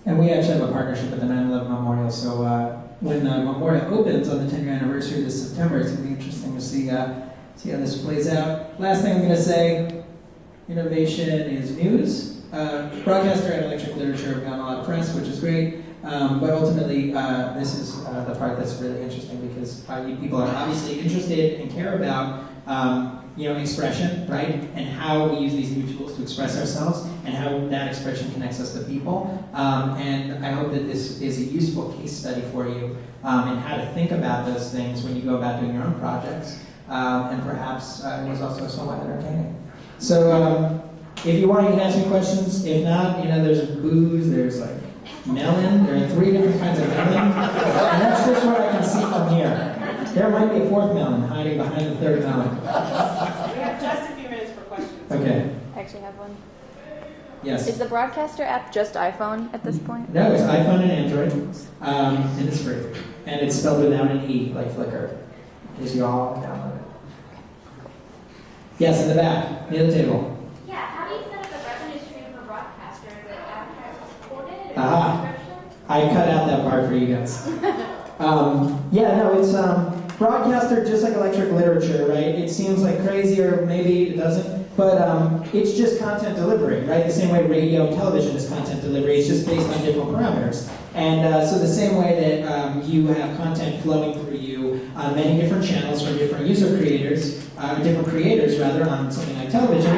And we actually have a partnership with the 9/11 Memorial, so when the memorial opens on the 10-year anniversary this September, it's going to be interesting to see how this plays out. Last thing I'm going to say, innovation is news. Broadcastr and electric literature have gotten a lot of press, which is great. But ultimately, this is the part that's really interesting because people are obviously interested and care about expression, right? And how we use these new tools to express ourselves and how that expression connects us to people. And I hope that this is a useful case study for you in how to think about those things when you go about doing your own projects. And perhaps it was also somewhat entertaining. So if you want, you can ask me questions. If not, there's booze, there's like melon. There are 3 different kinds of melon. And that's just what I can see from here. There might be a 4th melon hiding behind the 3rd melon. We have just a few minutes for questions. Okay. I actually have one. Yes. Is the Broadcastr app just iPhone at this point? No, it's iPhone and Android. And it's free. And it's spelled without an E, like Flickr. In case you all download it. Yes, in the back, near the table. Yeah, how do you set up a revenue stream for Broadcastr? Is it advertising supported? Aha. I cut out that part for you guys. It's Broadcastr, just like electric literature, right? It seems like crazy, or maybe it doesn't, but it's just content delivery, right? The same way radio and television is content delivery, it's just based on different parameters. And so the same way that you have content flowing through you on many different channels from different different creators on something like television,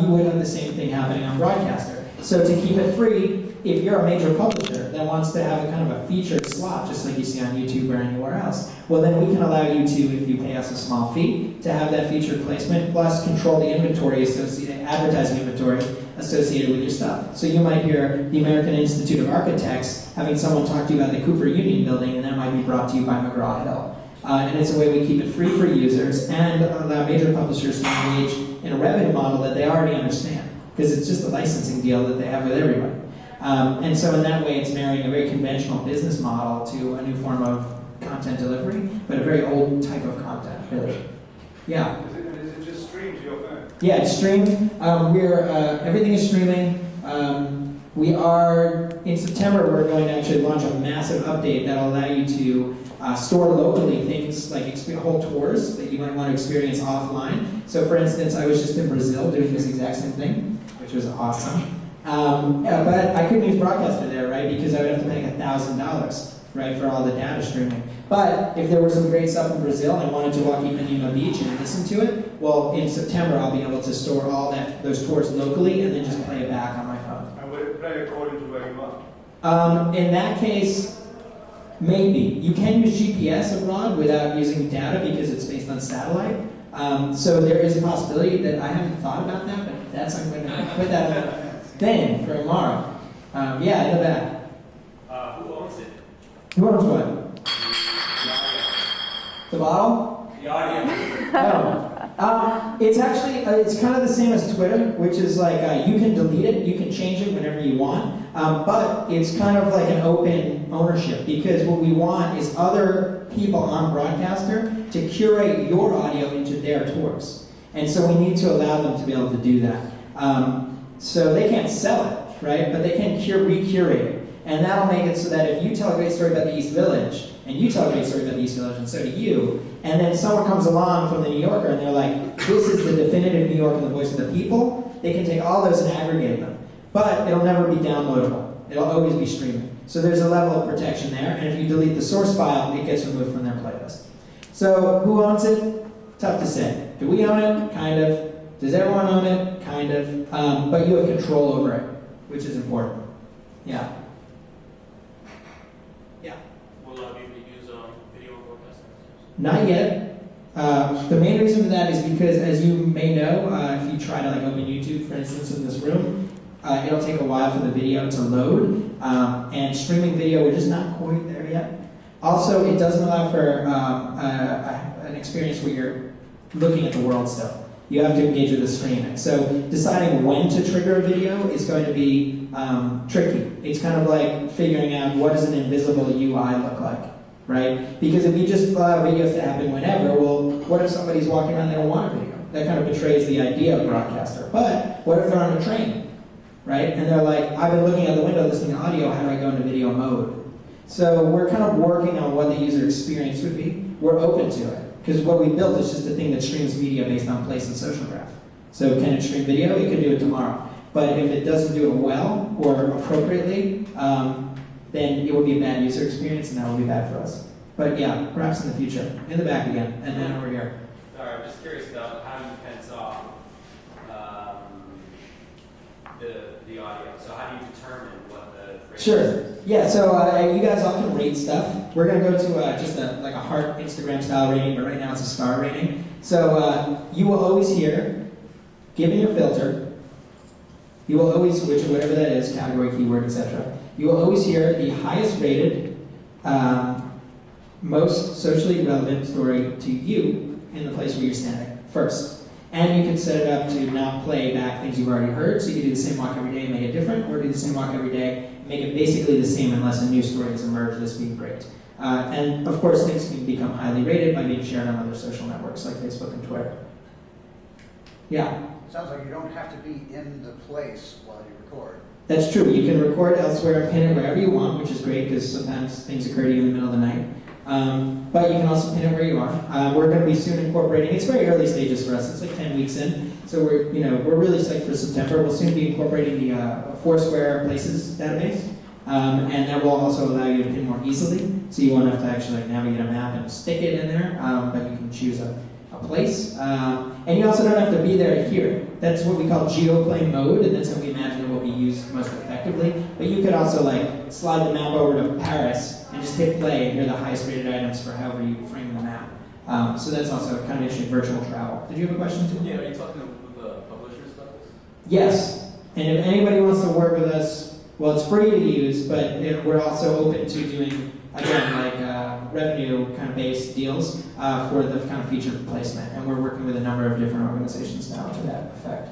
you would have the same thing happening on Broadcastr. So to keep it free, if you're a major publisher that wants to have a kind of a featured slot, just like you see on YouTube or anywhere else, well then we can allow you to, if you pay us a small fee, to have that featured placement, plus control the inventory advertising inventory associated with your stuff. So you might hear the American Institute of Architects having someone talk to you about the Cooper Union building, and that might be brought to you by McGraw-Hill. And it's a way we keep it free for users and allow major publishers to engage in a revenue model that they already understand, because it's just a licensing deal that they have with everybody. And so in that way, it's marrying a very conventional business model to a new form of content delivery, but a very old type of content, really. Yeah? Is it just streamed to your phone? Yeah, it's streamed. Everything is streaming. We are, in September, we're going to actually launch a massive update that'll allow you to store locally things like whole tours that you might want to experience offline. So for instance, I was just in Brazil doing this exact same thing, which was awesome. But I couldn't use Broadcastr there, right? Because I would have to pay $1,000, right, for all the data streaming. But if there was some great stuff in Brazil and I wanted to walk Ipanema Beach and listen to it, well, in September I'll be able to store all those tours locally and then just play it back on my phone. And will it play according to where you are? In that case, maybe. You can use GPS abroad without using data because it's based on satellite. So there is a possibility that I haven't thought about that, but I'm going to put that on the thing for tomorrow. Yeah, in the back. Who owns it? Who owns what? The bottle? The audio. It's actually, it's kind of the same as Twitter, which is like you can delete it, you can change it whenever you want, but it's kind of like an open ownership because what we want is other people on Broadcastr to curate your audio into their tours. And so we need to allow them to be able to do that. So they can't sell it, right? But they can re-curate it. And that'll make it so that if you tell a great story about the East Village, and you tell a great story about the East Village, and so do you, and then someone comes along from the New Yorker, and they're like, this is the definitive New York and the voice of the people, they can take all those and aggregate them. But it'll never be downloadable. It'll always be streaming. So there's a level of protection there, and if you delete the source file, it gets removed from their playlist. So who owns it? Tough to say. Do we own it? Kind of. Does everyone own it? Kind of. But you have control over it, which is important. Yeah. Will you use video broadcasting? Not yet. The main reason for that is because, as you may know, if you try to open YouTube, for instance, in this room, it'll take a while for the video to load. And streaming video, we're just not quite there yet. Also, it doesn't allow for an experience where you're looking at the world still. You have to engage with the screen. So deciding when to trigger a video is going to be tricky. It's kind of like figuring out what does an invisible UI look like, right? Because if you just allow videos to happen whenever, well, what if somebody's walking around and they don't want a video? That kind of betrays the idea of Broadcastr. But what if they're on a train, right? And they're like, I've been looking out the window listening to audio, how do I go into video mode? So we're kind of working on what the user experience would be. We're open to it. Because what we built is just a thing that streams media based on place and social graph. So can it stream video? It can do it tomorrow. But if it doesn't do it well or appropriately, then it will be a bad user experience and that will be bad for us. But yeah, perhaps in the future. In the back again, and then over here. Sorry, I'm just curious about how you fence off the audio. So how do you determine what the rating Sure. is? Yeah, so you guys all can rate stuff. We're going to go to just a heart Instagram style rating, but right now it's a star rating. So you will always hear, given your filter, you will always, whatever that is, category, keyword, etc. You will always hear the highest rated, most socially relevant story to you in the place where you're standing first. And you can set it up to not play back things you've already heard, so you can do the same walk every day and make it different, or do the same walk every day and make it basically the same unless a new story has emerged, this being great. And of course, things can become highly rated by being shared on other social networks like Facebook and Twitter. Yeah? Sounds like you don't have to be in the place while you record. That's true. You can record elsewhere and pin it wherever you want, which is great because sometimes things occur to you in the middle of the night. But you can also pin it where you are. We're going to be soon incorporating. It's very early stages for us. It's like 10 weeks in, so we're really psyched for September. We'll soon be incorporating the Foursquare Places database, and that will also allow you to pin more easily. So you won't have to actually navigate a map and stick it in there, but you can choose a place. And you also don't have to be there to hear it. That's what we call geoplay mode, and that's how we imagine it will be used most effectively. But you could also slide the map over to Paris and just hit play and hear the highest rated items for however you frame the map. So that's also kind of interesting virtual travel. Did you have a question too? Yeah, are you talking with the publishers about this? Yes. And if anybody wants to work with us, well, it's free to use, but we're also open to doing, again, revenue kind of based deals for the kind of feature placement. And we're working with a number of different organizations now to that effect.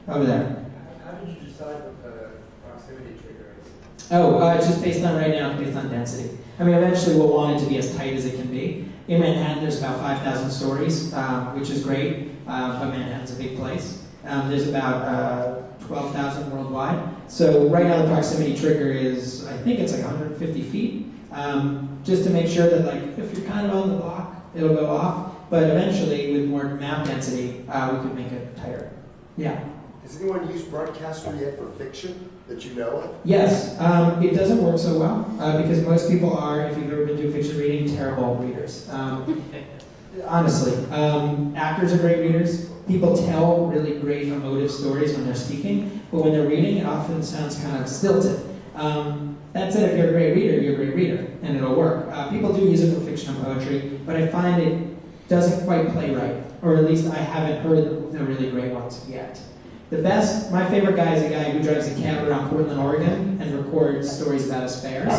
Over there. How did you decide what the proximity trigger is? Oh, it's just based on right now, based on density. I mean, eventually we'll want it to be as tight as it can be. In Manhattan, there's about 5,000 stories, which is great, but Manhattan's a big place. There's about 12,000 worldwide. So right now the proximity trigger is, I think it's like 150 feet, just to make sure that like if you're kind of on the block, it'll go off. But eventually, with more map density, we could make it tighter. Yeah. Has anyone used Broadcastr yet for fiction that you know of? Yes. It doesn't work so well because most people are, if you've ever been doing fiction reading, terrible readers. Honestly, actors are great readers. People tell really great emotive stories when they're speaking, but when they're reading, it often sounds kind of stilted. That said, if you're a great reader, you're a great reader, and it'll work. People do use it for fiction and poetry, but I find it doesn't quite play right, or at least I haven't heard the really great ones yet. The best, my favorite guy is a guy who drives a cab around Portland, Oregon, and records stories about his fares,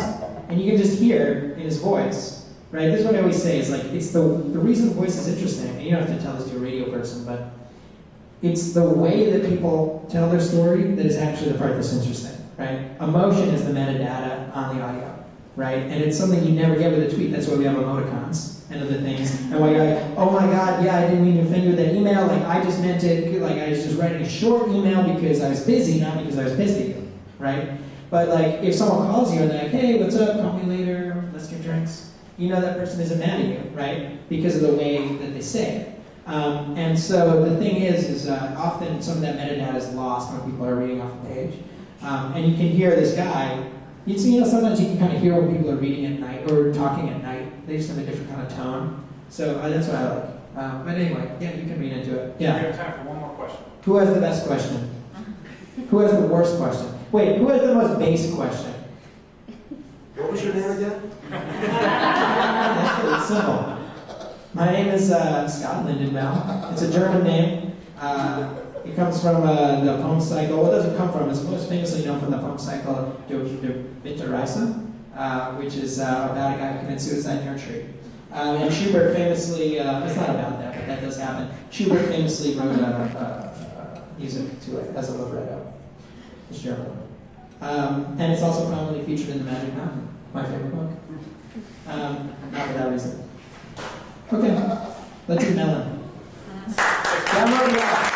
and you can just hear in his voice, right? This is what I always say, is like, it's the reason the voice is interesting, and you don't have to tell this to a radio person, but it's the way that people tell their story that is actually the part that's interesting, right? Emotion is the metadata on the audio, right? And it's something you never get with a tweet. That's why we have emoticons and other things. And why you're like, oh my God, yeah, I didn't mean to offend you with that email. Like, I just meant it, like, I was just writing a short email because I was busy, not because I was pissed at you, right? But like, if someone calls you and they're like, hey, what's up? Call me later. Let's get drinks. You know that person isn't mad at you, right? Because of the way that they say it. And so the thing is often some of that metadata is lost when people are reading off a page. And you can hear this guy, sometimes you can kind of hear when people are reading at night or talking at night. They just have a different kind of tone. So that's what I like. But anyway, yeah, you can read into it. Yeah. We have time for one more question. Who has the best question? Who has the worst question? Wait, who has the most base question? What was your name again? That's really simple. My name is Scott Lindenbaum. It's a German name. It comes from the poem cycle. Well, it doesn't come from. It's most famously known from the poem cycle Der Winterreise, which is about a guy who commits suicide near a tree. And Schubert famously, it's not about that, but that does happen. Schubert famously wrote music to it as a libretto. It's German. And it's also prominently featured in The Magic Mountain, my favorite book. Not for that reason. Okay, let's do Melon. Download the app.